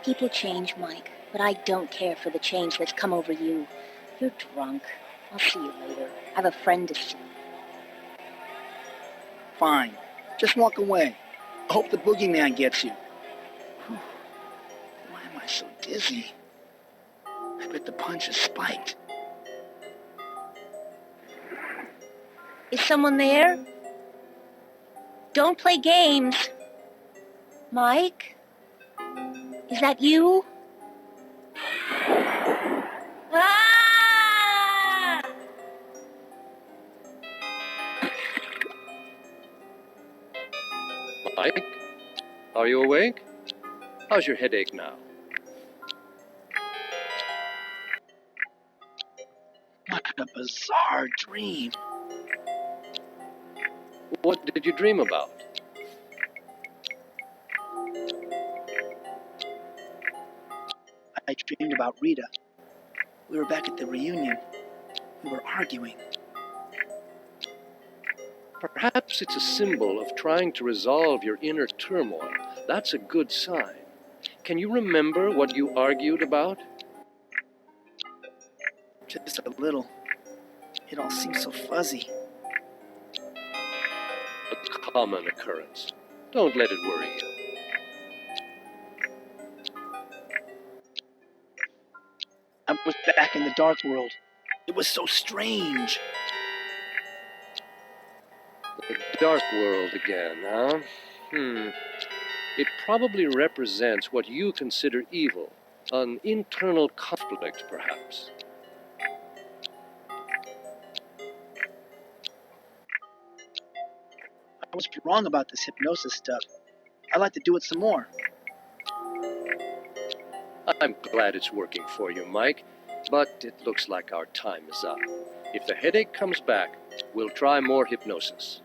People change, Mike, but I don't care for the change that's come over you. You're drunk. I'll see you later. I have a friend to see. Fine. Just walk away. I hope the boogeyman gets you. Whew. Why am I so dizzy? I bet the punch is spiked. Is someone there? Don't play games. Mike? Is that you? Ah! Mike? Are you awake? How's your headache now? What a bizarre dream. What did you dream about? I dreamed about Rita. We were back at the reunion. We were arguing. Perhaps it's a symbol of trying to resolve your inner turmoil. That's a good sign. Can you remember what you argued about? Just a little. It all seems so fuzzy. A common occurrence. Don't let it worry you. I was back in the dark world. It was so strange. The dark world again, huh? It probably represents what you consider evil. An internal conflict, perhaps. I was wrong about this hypnosis stuff. I'd like to do it some more. I'm glad it's working for you, Mike, but it looks like our time is up. If the headache comes back, we'll try more hypnosis.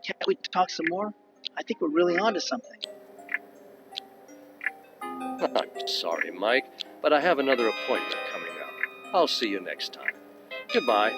Can't we talk some more? I think we're really onto something. I'm sorry, Mike, but I have another appointment coming up. I'll see you next time. Goodbye.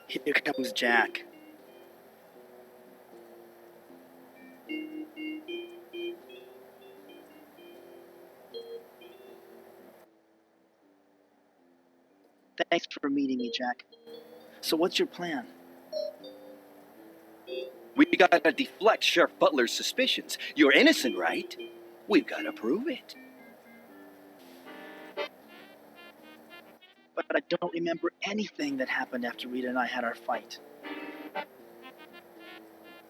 Here comes Jack. Thanks for meeting me, Jack. So what's your plan? We gotta deflect Sheriff Butler's suspicions. You're innocent, right? We've gotta prove it. But I don't remember anything that happened after Rita and I had our fight.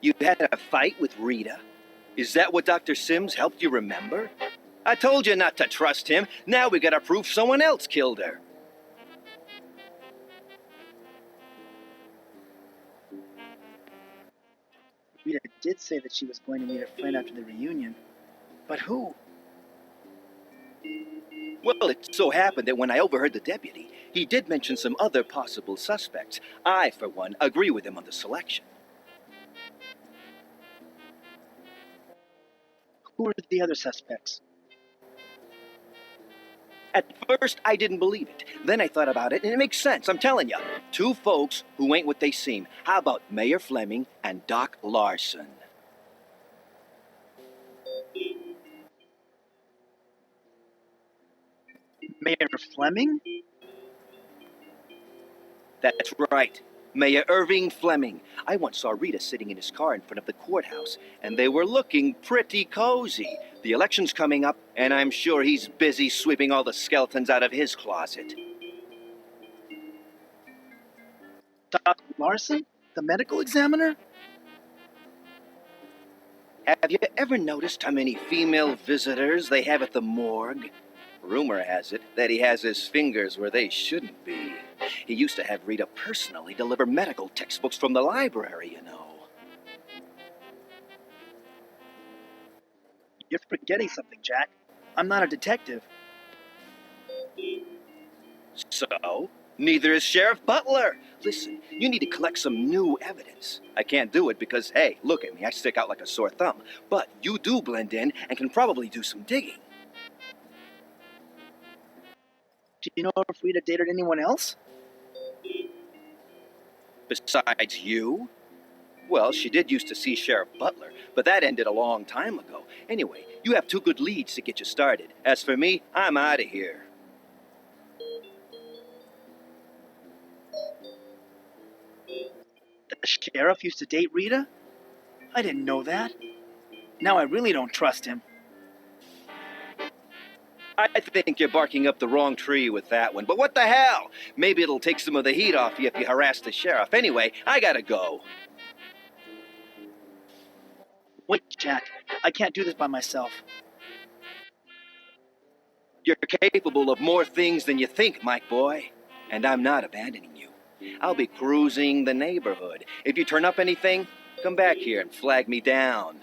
You had a fight with Rita? Is that what Dr. Sims helped you remember? I told you not to trust him. Now we gotta prove someone else killed her. Rita did say that she was going to meet a friend after the reunion. But who? Well, it so happened that when I overheard the deputy, he did mention some other possible suspects. I, for one, agree with him on the selection. Who are the other suspects? At first, I didn't believe it. Then I thought about it, and it makes sense. I'm telling you. Two folks who ain't what they seem. How about Mayor Fleming and Doc Larson? Mayor Fleming? That's right. Mayor Irving Fleming. I once saw Rita sitting in his car in front of the courthouse, and they were looking pretty cozy. The election's coming up, and I'm sure he's busy sweeping all the skeletons out of his closet. Doc Larson? The medical examiner? Have you ever noticed how many female visitors they have at the morgue? Rumor has it that he has his fingers where they shouldn't be. He used to have Rita personally deliver medical textbooks from the library, you know. You're forgetting something, Jack. I'm not a detective. So? Neither is Sheriff Butler. Listen, you need to collect some new evidence. I can't do it because, hey, look at me, I stick out like a sore thumb. But you do blend in and can probably do some digging. Do you know if Rita dated anyone else? Besides you? Well, she did used to see Sheriff Butler, but that ended a long time ago. Anyway, you have two good leads to get you started. As for me, I'm out of here. The sheriff used to date Rita? I didn't know that. Now I really don't trust him. I think you're barking up the wrong tree with that one, but what the hell? Maybe it'll take some of the heat off you if you harass the sheriff. Anyway, I gotta go. Wait, Jack. I can't do this by myself. You're capable of more things than you think, Mike boy. And I'm not abandoning you. I'll be cruising the neighborhood. If you turn up anything, come back here and flag me down.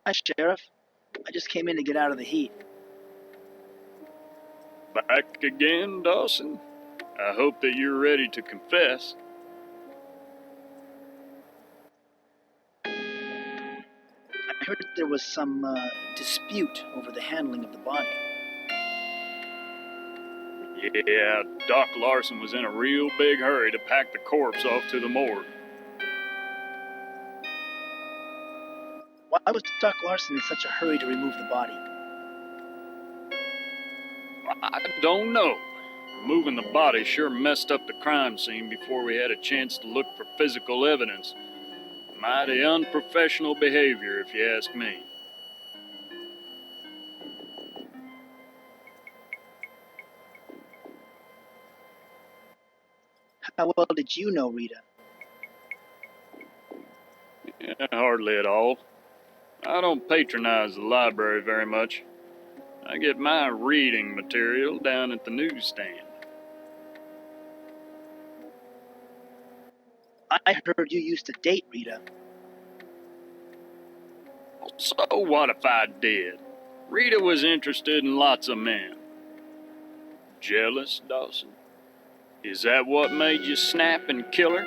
Hi, Sheriff. I just came in to get out of the heat. Back again, Dawson? I hope that you're ready to confess. I heard there was some dispute over the handling of the body. Yeah, Doc Larson was in a real big hurry to pack the corpse off to the morgue. Why was Doc Larson in such a hurry to remove the body? I don't know. Removing the body sure messed up the crime scene before we had a chance to look for physical evidence. Mighty unprofessional behavior, if you ask me. How well did you know Rita? Yeah, hardly at all. I don't patronize the library very much. I get my reading material down at the newsstand. I heard you used to date Rita. So what if I did? Rita was interested in lots of men. Jealous, Dawson? Is that what made you snap and kill her?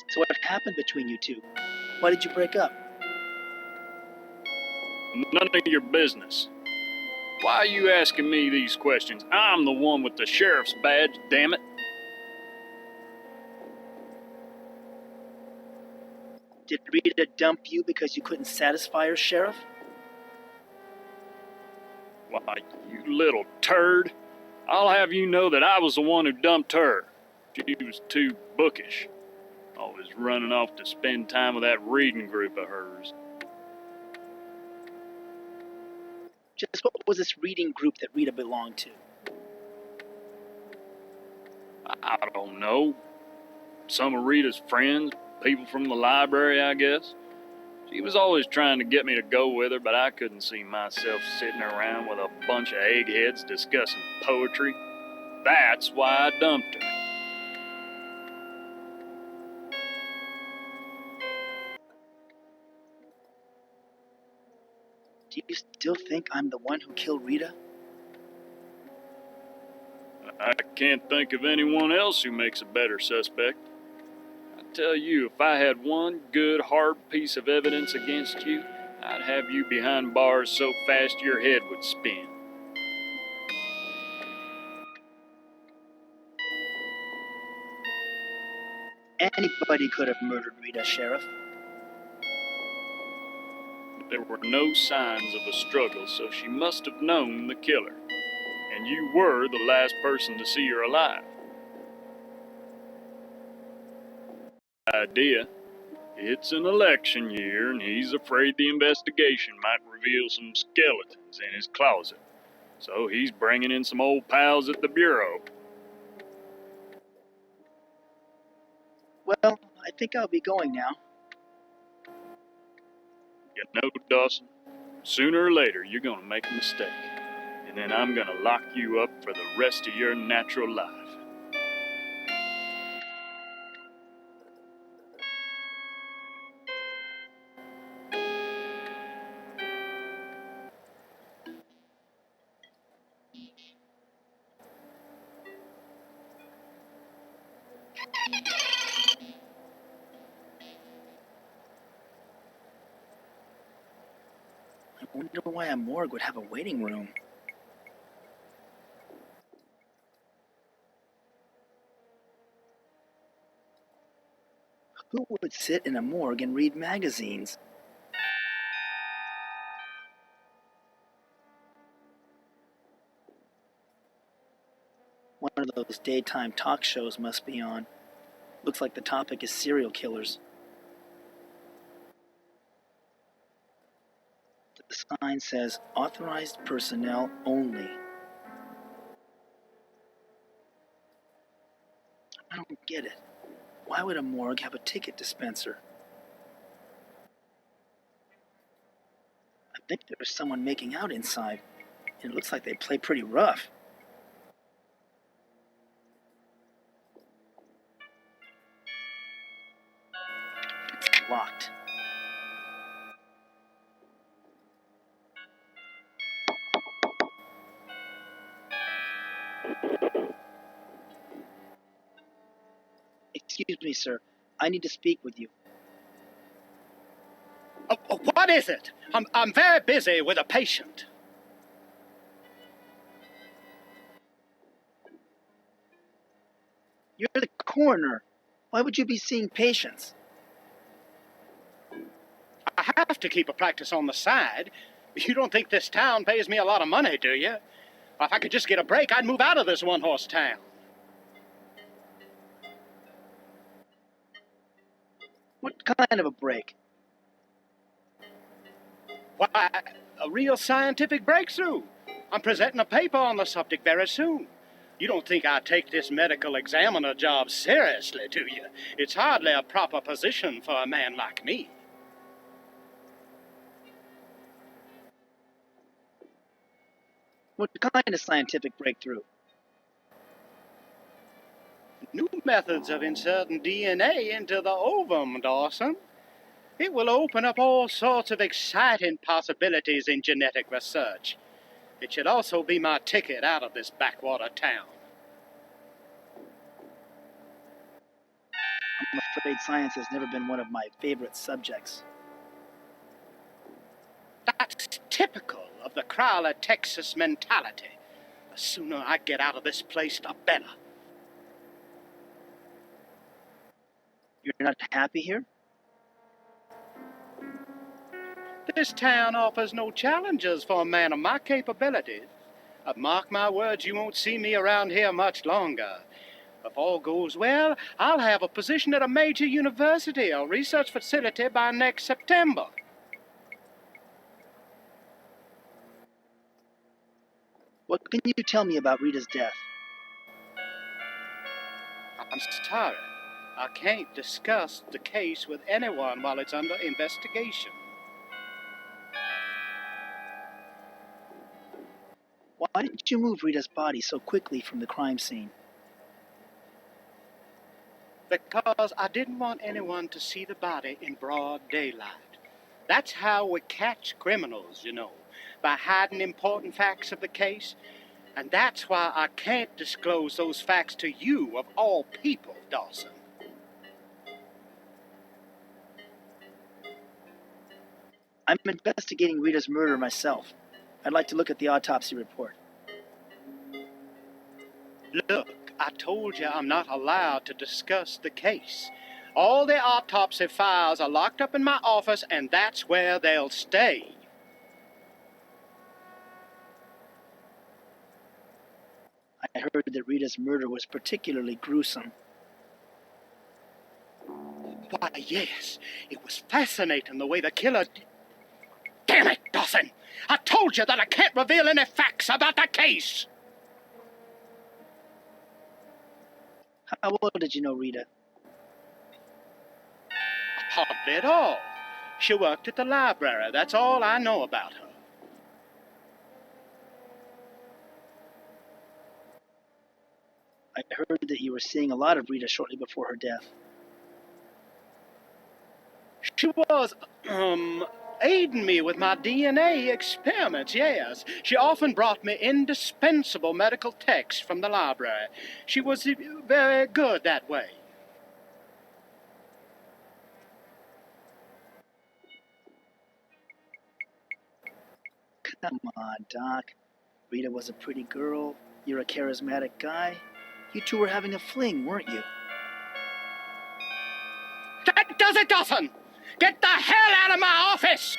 So what happened between you two? Why did you break up? None of your business. Why are you asking me these questions? I'm the one with the sheriff's badge, damn it. Did Rita dump you because you couldn't satisfy her, Sheriff? Why, you little turd. I'll have you know that I was the one who dumped her. She was too bookish. Always running off to spend time with that reading group of hers. Just what was this reading group that Rita belonged to? I don't know. Some of Rita's friends, people from the library, I guess. She was always trying to get me to go with her, but I couldn't see myself sitting around with a bunch of eggheads discussing poetry. That's why I dumped her. Do you still think I'm the one who killed Rita? I can't think of anyone else who makes a better suspect. I tell you, if I had one good, hard piece of evidence against you, I'd have you behind bars so fast your head would spin. Anybody could have murdered Rita, Sheriff. There were no signs of a struggle, so she must have known the killer. And you were the last person to see her alive. Idea. It's an election year, and he's afraid the investigation might reveal some skeletons in his closet. So he's bringing in some old pals at the Bureau. Well, I think I'll be going now. You know, Dawson, sooner or later you're gonna make a mistake. And then I'm gonna lock you up for the rest of your natural life. I wonder why a morgue would have a waiting room. Who would sit in a morgue and read magazines? One of those daytime talk shows must be on. Looks like the topic is serial killers. The sign says, authorized personnel only. I don't get it. Why would a morgue have a ticket dispenser? I think there's someone making out inside. And it looks like they play pretty rough. locked. Excuse me, sir. I need to speak with you. What is it? I'm very busy with a patient. You're the coroner. Why would you be seeing patients? I have to keep a practice on the side. You don't think this town pays me a lot of money, do you? If I could just get a break, I'd move out of this one-horse town. What kind of a break? Why, a real scientific breakthrough. I'm presenting a paper on the subject very soon. You don't think I take this medical examiner job seriously, do you? It's hardly a proper position for a man like me. What kind of scientific breakthrough? New methods of inserting DNA into the ovum, Dawson. It will open up all sorts of exciting possibilities in genetic research. It should also be my ticket out of this backwater town. I'm afraid science has never been one of my favorite subjects. That's typical of the Crowley, Texas mentality. The sooner I get out of this place, the better. You're not happy here? This town offers no challenges for a man of my capabilities. Mark my words, you won't see me around here much longer. If all goes well, I'll have a position at a major university or research facility by next September. What can you tell me about Rita's death? I'm sorry. I can't discuss the case with anyone while it's under investigation. Why didn't you move Rita's body so quickly from the crime scene? Because I didn't want anyone to see the body in broad daylight. That's how we catch criminals, you know, by hiding important facts of the case. And that's why I can't disclose those facts to you, of all people, Dawson. I'm investigating Rita's murder myself. I'd like to look at the autopsy report. Look, I told you I'm not allowed to discuss the case. All the autopsy files are locked up in my office, and that's where they'll stay. I heard that Rita's murder was particularly gruesome. Why, yes. It was fascinating the way the killer... Damn it, Dawson! I told you that I can't reveal any facts about the case! How well did you know Rita? Hardly at all. She worked at the library. That's all I know about her. I heard that you were seeing a lot of Rita shortly before her death. She was, aiding me with my DNA experiments, yes. She often brought me indispensable medical texts from the library. She was very good that way. Come on, Doc. Rita was a pretty girl. You're a charismatic guy. You two were having a fling, weren't you? That does it, Dawson! Get the hell out of my office!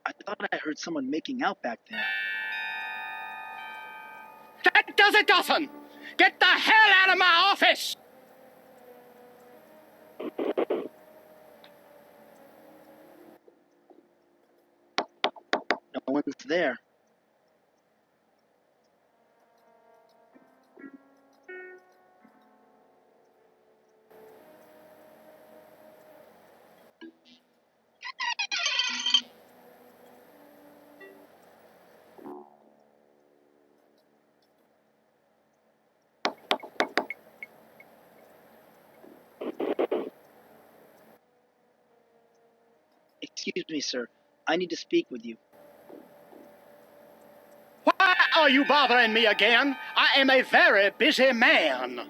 I thought I heard someone making out back there. That does it, Dawson! Get the hell out of my office! No one's there. Excuse me, sir. I need to speak with you. Why are you bothering me again? I am a very busy man.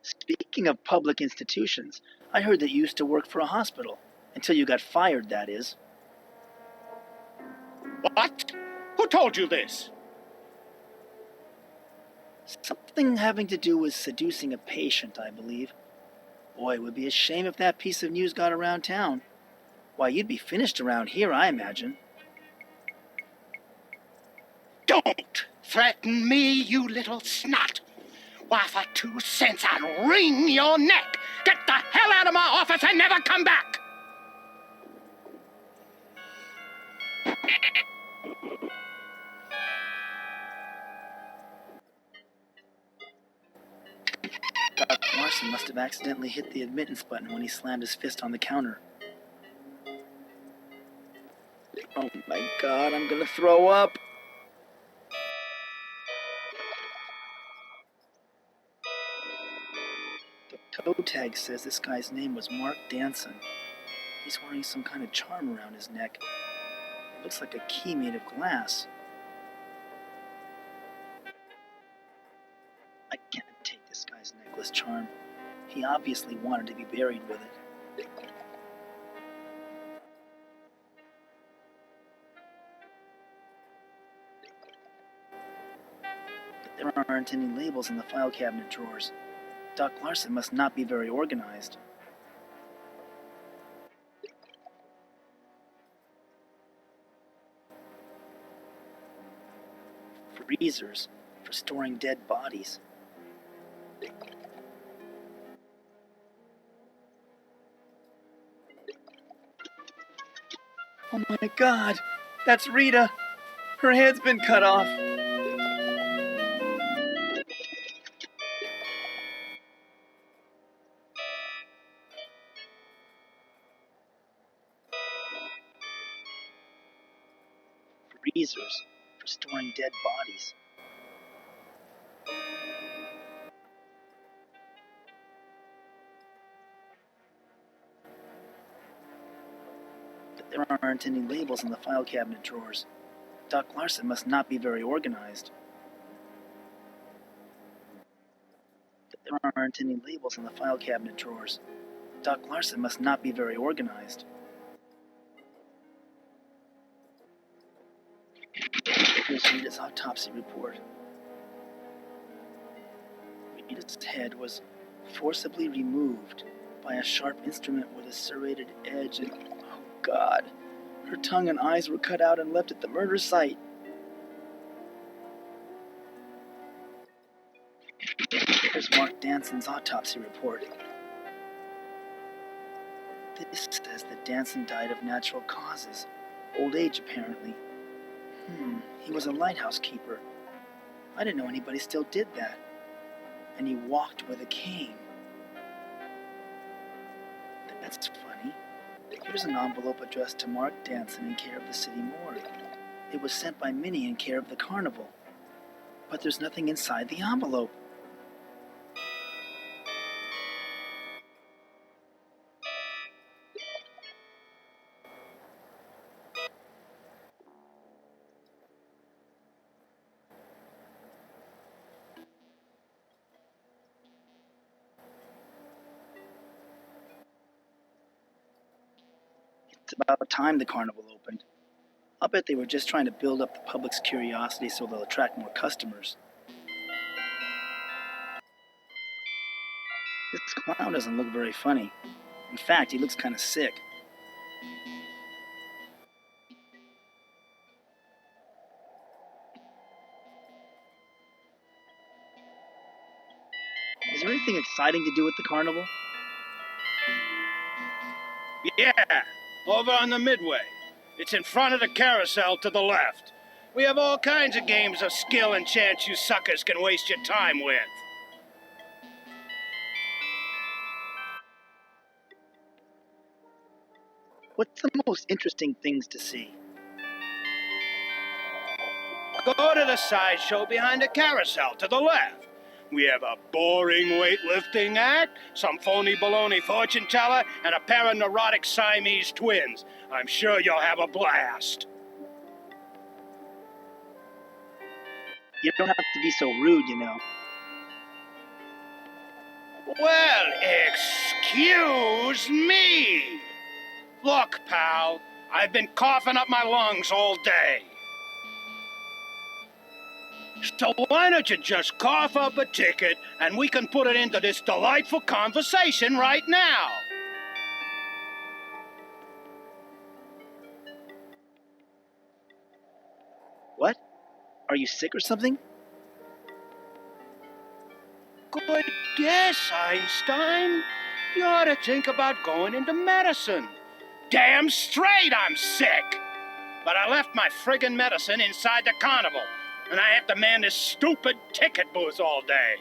Speaking of public institutions, I heard that you used to work for a hospital. Until you got fired, that is. What? Who told you this? Something having to do with seducing a patient, I believe. Boy, it would be a shame if that piece of news got around town. Why, you'd be finished around here, I imagine. Don't threaten me, you little snot. Why, for 2 cents, I'd wring your neck. Get the hell out of my office and never come back. Larson must have accidentally hit the admittance button when he slammed his fist on the counter. Oh my God, I'm gonna throw up. The toe tag says this guy's name was Mike Dawson. He's wearing some kind of charm around his neck. It looks like a key made of glass. I can't take this guy's necklace charm. He obviously wanted to be buried with it. But there aren't any labels in the file cabinet drawers. Doc Larson must not be very organized. Freezers for storing dead bodies. Oh my God, that's Rita. Her head's been cut off. Freezers for storing dead bodies. But there aren't any labels in the file cabinet drawers. Doc Larson must not be very organized. But there aren't any labels in the file cabinet drawers. Doc Larson must not be very organized. Here's Rita's autopsy report. Rita's head was forcibly removed by a sharp instrument with a serrated edge and, oh God, her tongue and eyes were cut out and left at the murder site. Here's Mark Danson's autopsy report. This says that Danson died of natural causes. Old age, apparently. He was a lighthouse keeper. I didn't know anybody still did that. And he walked with a cane. That's funny. Here's an envelope addressed to Mark Danson in care of the city morgue. It was sent by Minnie in care of the carnival. But there's nothing inside the envelope. It's about time the carnival opened. I'll bet they were just trying to build up the public's curiosity so they'll attract more customers. This clown doesn't look very funny. In fact, he looks kind of sick. anything exciting to do at the carnival? Yeah, over on the Midway. It's in front of the carousel to the left. We have all kinds of games of skill and chance you suckers can waste your time with. What's the most interesting things to see? Go to the sideshow behind the carousel to the left. We have a boring weightlifting act, some phony baloney fortune teller, and a pair of neurotic Siamese twins. I'm sure you'll have a blast. You don't have to be so rude, you know. Well, excuse me. Look, pal, I've been coughing up my lungs all day. So why don't you just cough up a ticket and we can put it into this delightful conversation right now? What? Are you sick or something? Good guess, Einstein. You ought to think about going into medicine. Damn straight I'm sick. But I left my friggin' medicine inside the carnival, and I have to man this stupid ticket booth all day.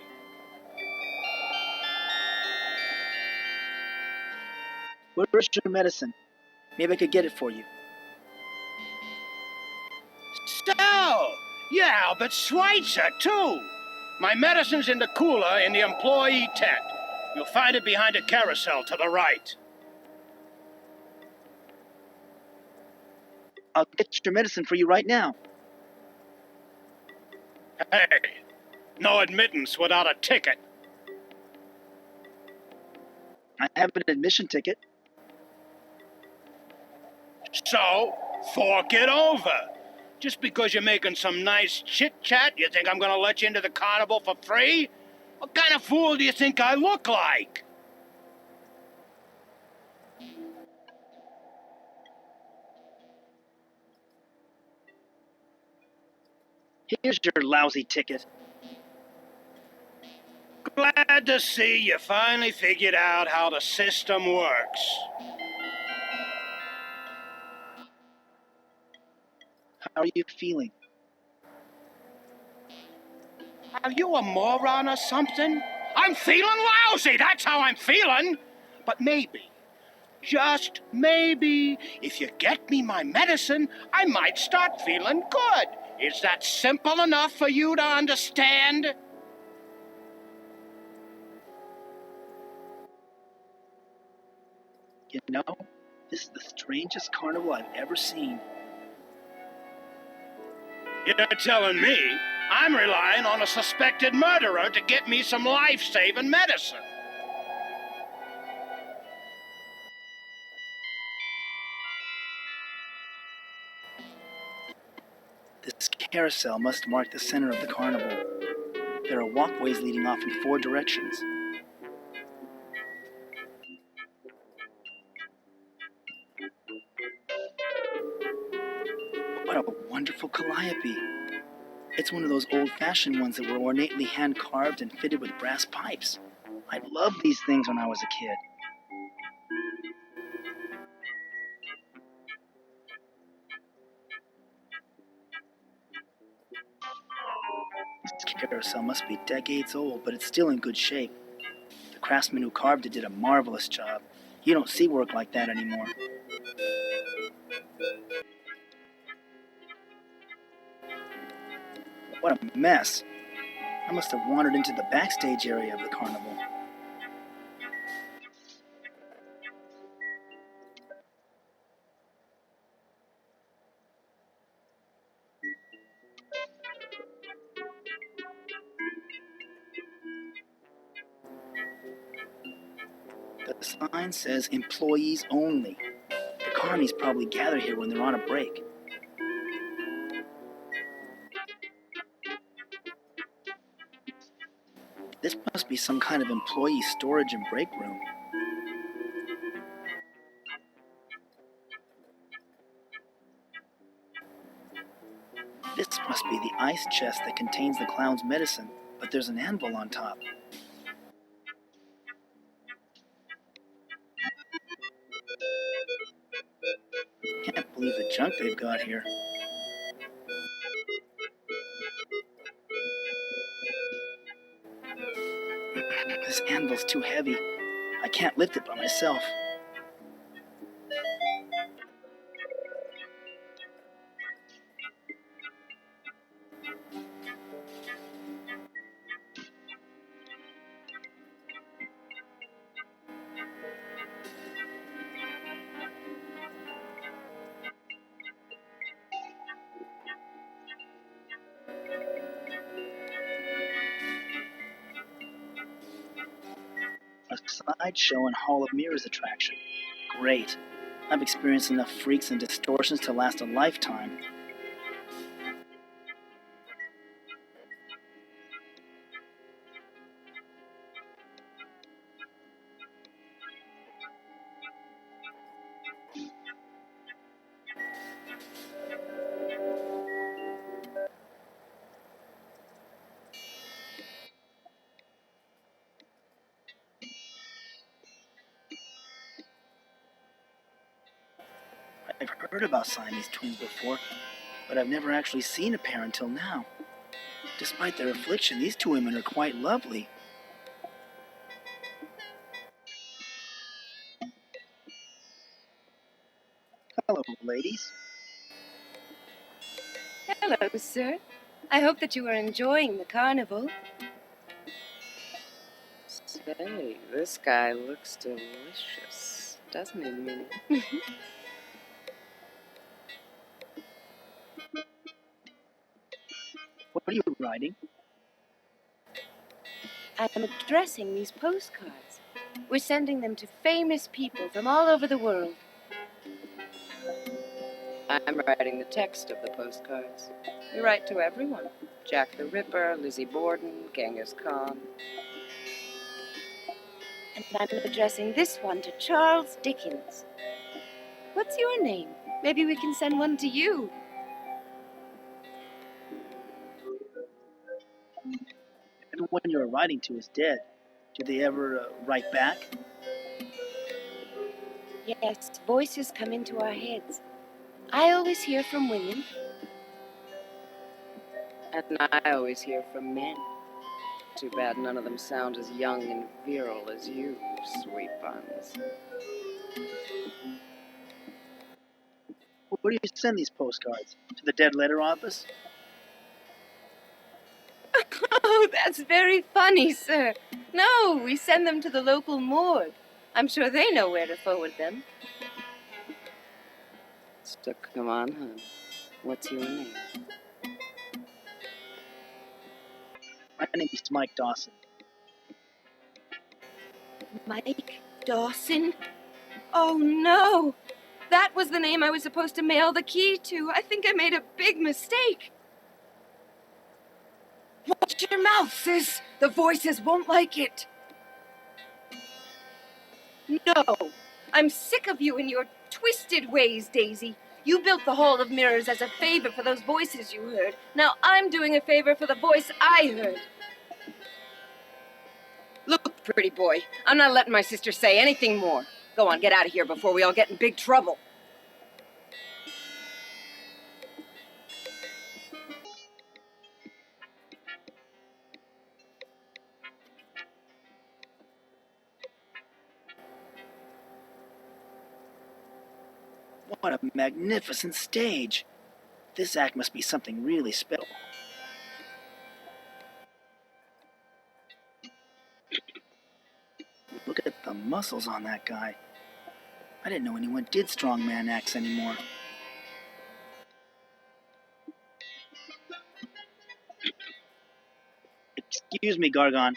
Where's your medicine? Maybe I could get it for you. So, you're Albert Schweitzer, too. My medicine's in the cooler in the employee tent. You'll find it behind the carousel to the right. I'll get your medicine for you right now. Hey, no admittance without a ticket. I have an admission ticket. So, fork it over. Just because you're making some nice chit-chat, you think I'm gonna let you into the carnival for free? What kind of fool do you think I look like? Here's your lousy ticket. Glad to see you finally figured out how the system works. How are you feeling? Are you a moron or something? I'm feeling lousy, that's how I'm feeling. But maybe, just maybe, if you get me my medicine, I might start feeling good. Is that simple enough for you to understand? You know, this is the strangest carnival I've ever seen. You're telling me I'm relying on a suspected murderer to get me some life-saving medicine. This carousel must mark the center of the carnival. There are walkways leading off in 4 directions. What a wonderful calliope. It's one of those old-fashioned ones that were ornately hand-carved and fitted with brass pipes. I loved these things when I was a kid. This carousel must be decades old, but it's still in good shape. The craftsman who carved it did a marvelous job. You don't see work like that anymore. What a mess. I must have wandered into the backstage area of the carnival. The sign says employees only. The carnies probably gather here when they're on a break. This must be some kind of employee storage and break room. This must be the ice chest that contains the clown's medicine, but there's an anvil on top. Can't believe the junk they've got here. This anvil's too heavy. I can't lift it by myself. A sideshow and Hall of Mirrors attraction. Great. I've experienced enough freaks and distortions to last a lifetime. I've heard about Siamese twins before, but I've never actually seen a pair until now. Despite their affliction, these two women are quite lovely. Hello, ladies. Hello, sir. I hope that you are enjoying the carnival. Say, this guy looks delicious, doesn't he, Minnie? What are you writing? I'm addressing these postcards. We're sending them to famous people from all over the world. I'm writing the text of the postcards. We write to everyone. Jack the Ripper, Lizzie Borden, Genghis Khan. And I'm addressing this one to Charles Dickens. What's your name? Maybe we can send one to you. Everyone you're writing to is dead. Do they ever write back? Yes, voices come into our heads. I always hear from women. And I always hear from men. Too bad none of them sound as young and virile as you, sweet buns. Where do you send these postcards? To the dead letter office? Oh, that's very funny, sir. No, we send them to the local morgue. I'm sure they know where to forward them. So come on, hon. What's your name? My name is Mike Dawson. Mike Dawson? Oh, no! That was the name I was supposed to mail the key to. I think I made a big mistake. Watch your mouth, sis. The voices won't like it. No. I'm sick of you and your twisted ways, Daisy. You built the Hall of Mirrors as a favor for those voices you heard. Now I'm doing a favor for the voice I heard. Look, pretty boy, I'm not letting my sister say anything more. Go on, get out of here before we all get in big trouble. What a magnificent stage. This act must be something really special. Look at the muscles on that guy. I didn't know anyone did strongman acts anymore. Excuse me, Gargon.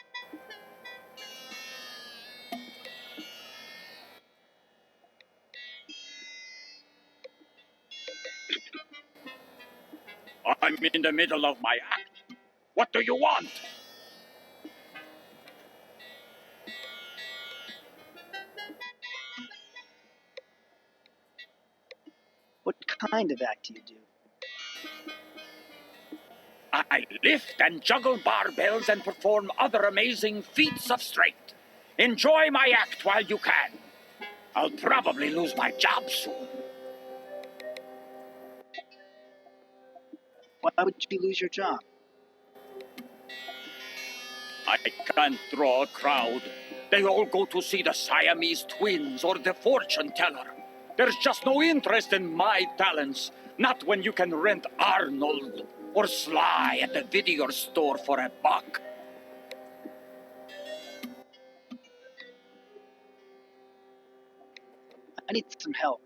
I'm in the middle of my act. What do you want? What kind of act do you do? I lift and juggle barbells and perform other amazing feats of strength. Enjoy my act while you can. I'll probably lose my job soon. Why would you lose your job? I can't draw a crowd. They all go to see the Siamese twins or the fortune teller. There's just no interest in my talents. Not when you can rent Arnold or Sly at the video store for $1. I need some help.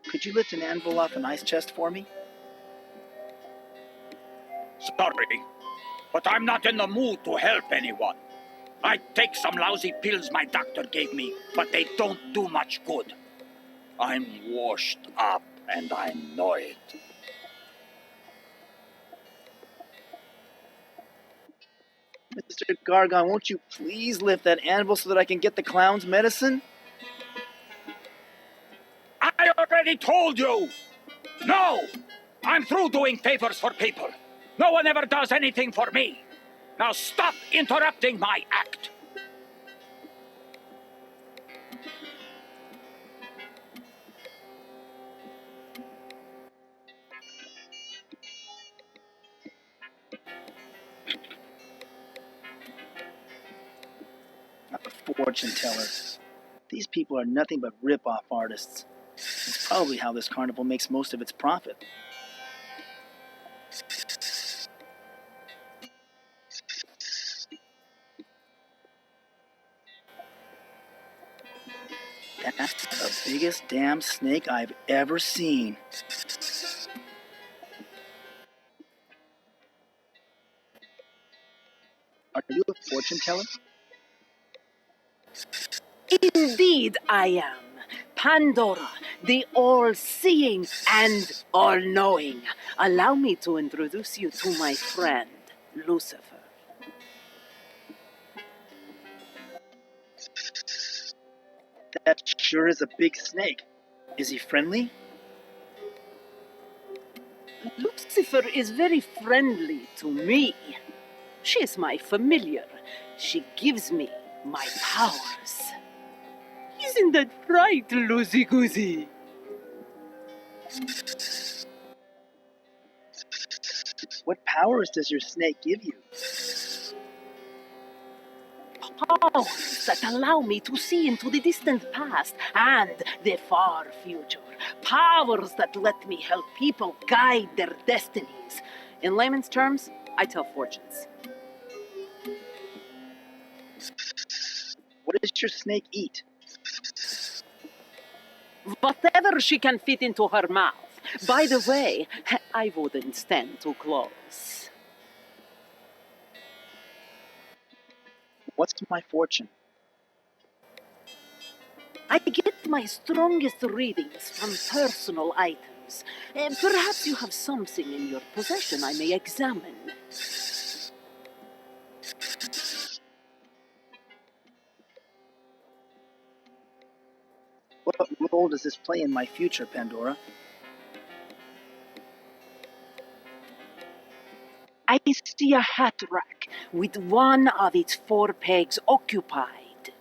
Could you lift an anvil off an ice chest for me? Sorry, but I'm not in the mood to help anyone. I take some lousy pills my doctor gave me, but they don't do much good. I'm washed up and I know it. Mr. Gargon, won't you please lift that anvil so that I can get the clown's medicine? I already told you! No! I'm through doing favors for people. No one ever does anything for me. Now stop interrupting my act. A fortune teller. These people are nothing but rip-off artists. It's probably how this carnival makes most of its profit. That's the biggest damn snake I've ever seen. Are you a fortune teller? Indeed I am. Pandora, the all-seeing and all-knowing. Allow me to introduce you to my friend, Lucifer. That sure is a big snake. Is he friendly? Lucifer is very friendly to me. She is my familiar. She gives me my powers. Isn't that right, Loosey-goosey? What powers does your snake give you? Powers that allow me to see into the distant past and the far future. Powers that let me help people guide their destinies. In layman's terms, I tell fortunes. What does your snake eat? Whatever she can fit into her mouth. By the way, I wouldn't stand too close. What's my fortune? I get my strongest readings from personal items. Perhaps you have something in your possession I may examine. What role does this play in my future, Pandora? I see a hat rack with one of its 4 pegs occupied.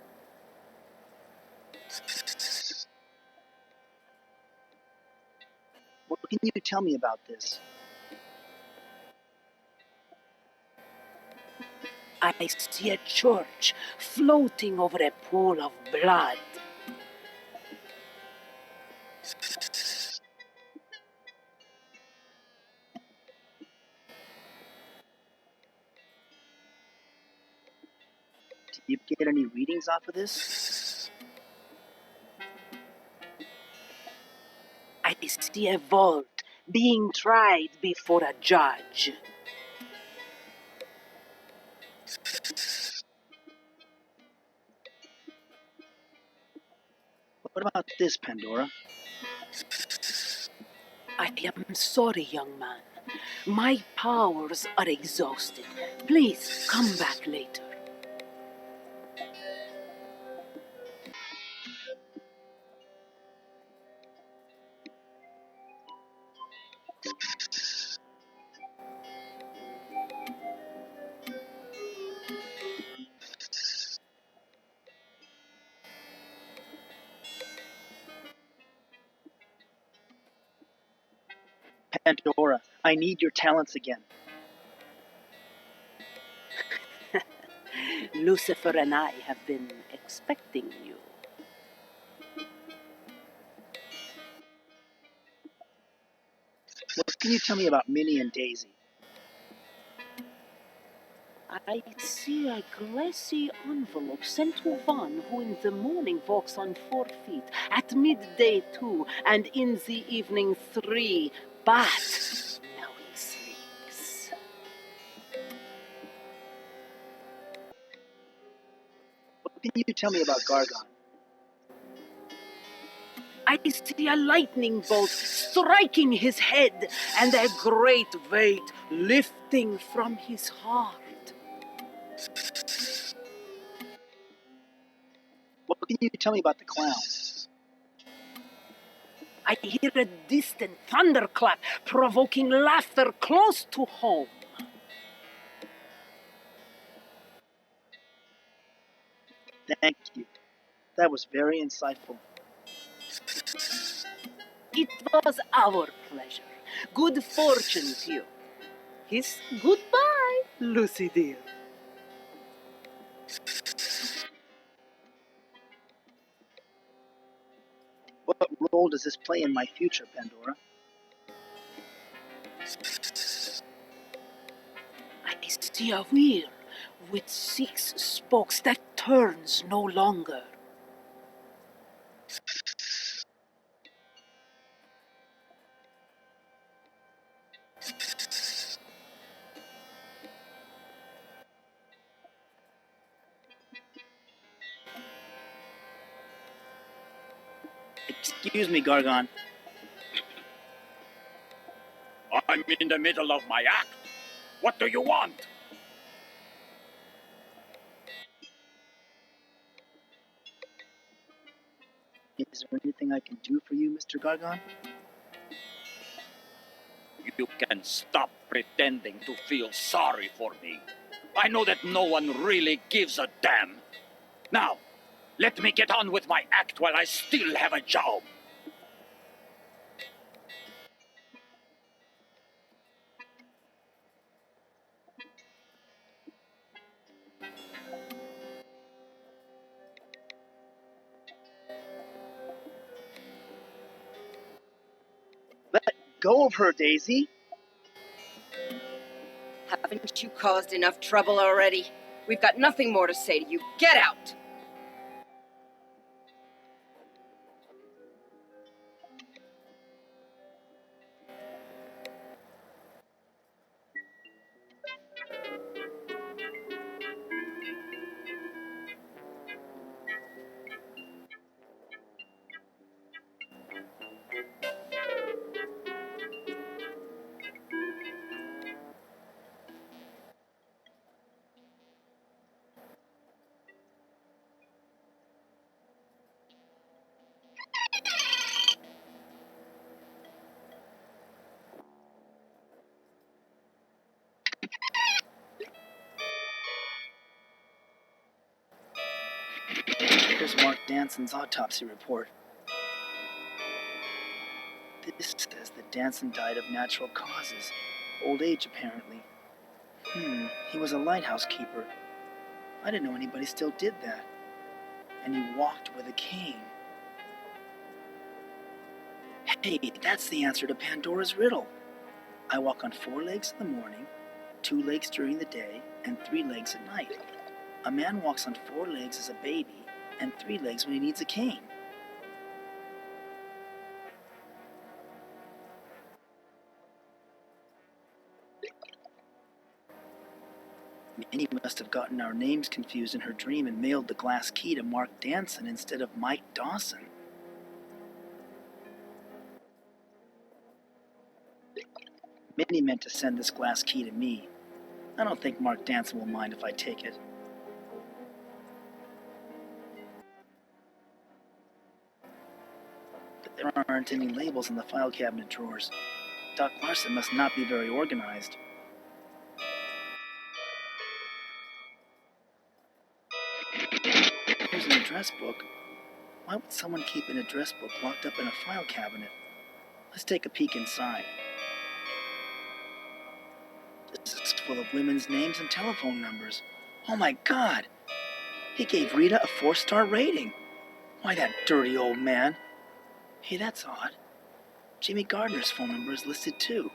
What can you tell me about this? I see a church floating over a pool of blood. Do you get any readings off of this? I see a vault being tried before a judge. What about this, Pandora? I am sorry, young man. My powers are exhausted. Please come back later. Pandora, I need your talents again. Lucifer and I have been expecting you. What can you tell me about Minnie and Daisy? I see a glassy envelope sent to one who in the morning walks on 4 feet, at midday 2, and in the evening 3. But now he sleeps. What can you tell me about Gargon? I see a lightning bolt striking his head, and a great weight lifting from his heart. What can you tell me about the clown? I hear a distant thunderclap, provoking laughter close to home. Thank you. That was very insightful. It was our pleasure. Good fortune to you. Kiss goodbye, Lucy dear. What role does this play in my future, Pandora? I see a wheel with 6 spokes that turns no longer. Excuse me, Gargon. I'm in the middle of my act. What do you want? Is there anything I can do for you, Mr. Gargon? You can stop pretending to feel sorry for me. I know that no one really gives a damn. Now, let me get on with my act while I still have a job. Let go of her, Daisy. Haven't you caused enough trouble already? We've got nothing more to say to you. Get out! Here's Mark Danson's autopsy report. This says that Danson died of natural causes. Old age, apparently. He was a lighthouse keeper. I didn't know anybody still did that. And he walked with a cane. Hey, that's the answer to Pandora's riddle. I walk on 4 legs in the morning, 2 legs during the day, and 3 legs at night. A man walks on 4 legs as a baby, and 3 legs when he needs a cane. Minnie must have gotten our names confused in her dream and mailed the glass key to Mark Danson instead of Mike Dawson. Minnie meant to send this glass key to me. I don't think Mark Danson will mind if I take it. But there aren't any labels in the file cabinet drawers. Doc Larson must not be very organized. Here's an address book. Why would someone keep an address book locked up in a file cabinet? Let's take a peek inside. This is full of women's names and telephone numbers. Oh my God! He gave Rita a 4-star rating. Why, that dirty old man. Hey, that's odd. Jimmy Gardner's phone number is listed too.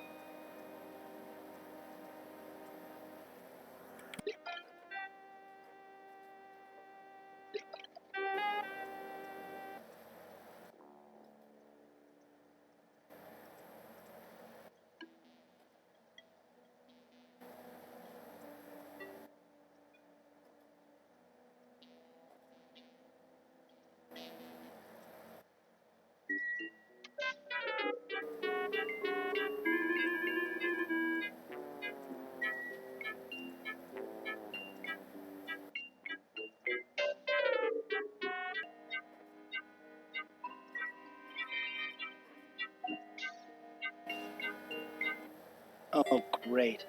Oh, great.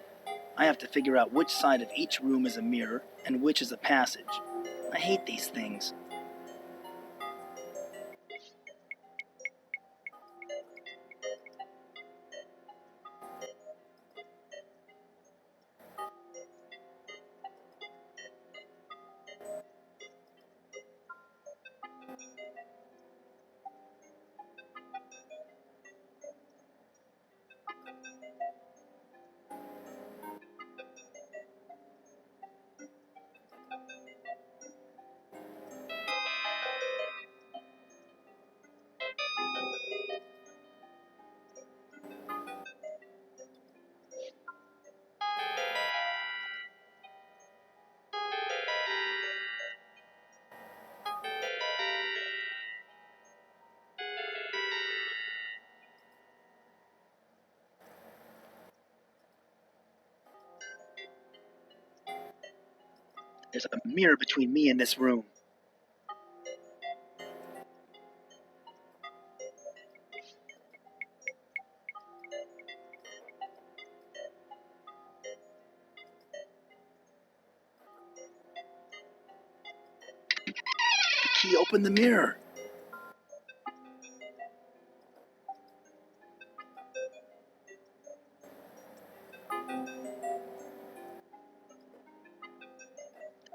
I have to figure out which side of each room is a mirror and which is a passage. I hate these things. There's a mirror between me and this room. The key opened the mirror.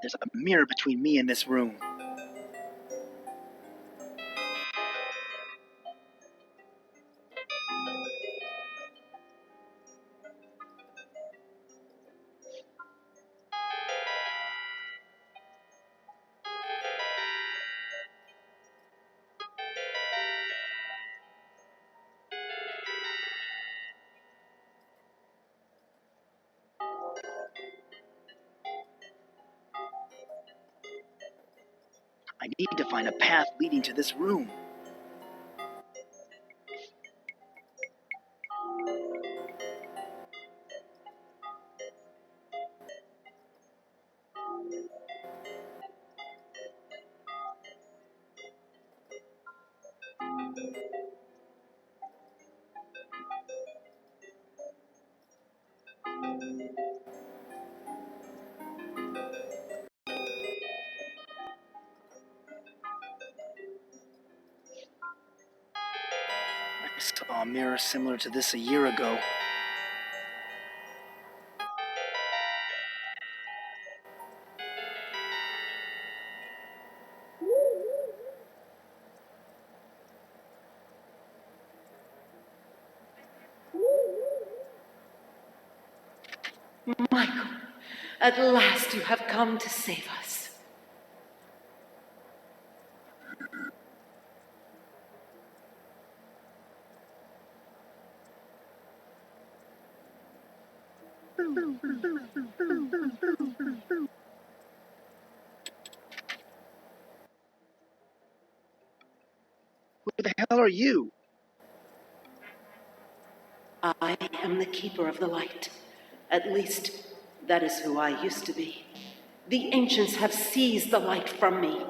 There's a mirror between me and this room. I need to find a path leading to this room. I saw a mirror similar to this a year ago. Michael, at last you have come to save us. Who the hell are you? I am the keeper of the light. At least, that is who I used to be. The ancients have seized the light from me.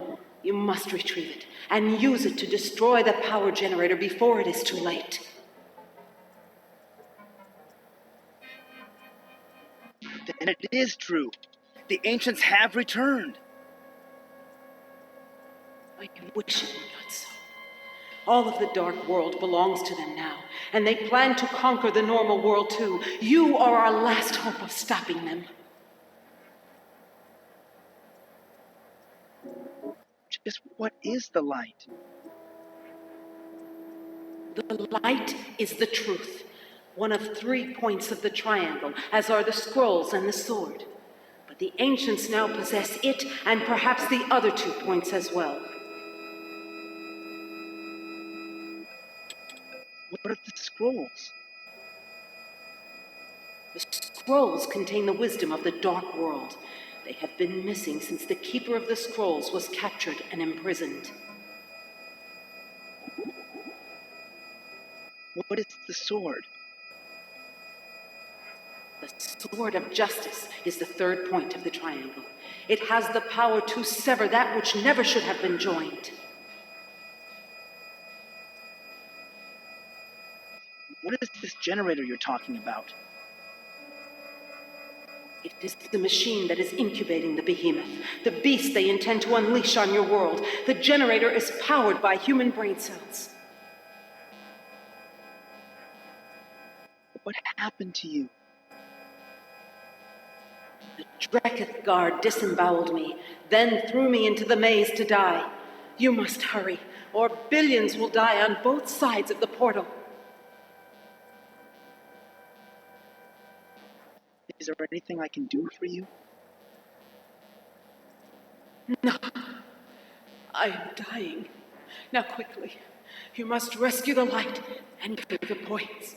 You must retrieve it and use it to destroy the power generator before it is too late. Then it is true. The ancients have returned. I wish it were not so. All of the dark world belongs to them now, and they plan to conquer the normal world too. You are our last hope of stopping them. Just what is the light? The light is the truth, one of 3 points of the triangle, as are the scrolls and the sword. But the ancients now possess it, and perhaps the other 2 points as well. What are the scrolls? The scrolls contain the wisdom of the dark world. They have been missing since the Keeper of the Scrolls was captured and imprisoned. What is the sword? The sword of justice is the 3rd point of the triangle. It has the power to sever that which never should have been joined. What is this generator you're talking about? It is the machine that is incubating the behemoth, the beast they intend to unleash on your world. The generator is powered by human brain cells. What happened to you? The Dreketh guard disemboweled me, then threw me into the maze to die. You must hurry, or billions will die on both sides of the portal. Is there anything I can do for you? No. I am dying. Now quickly, you must rescue the light and get the points.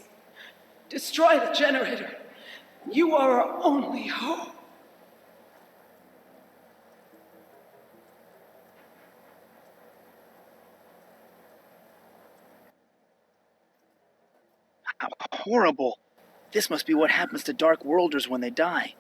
Destroy the generator. You are our only hope. How horrible. This must be what happens to Dark Worlders when they die.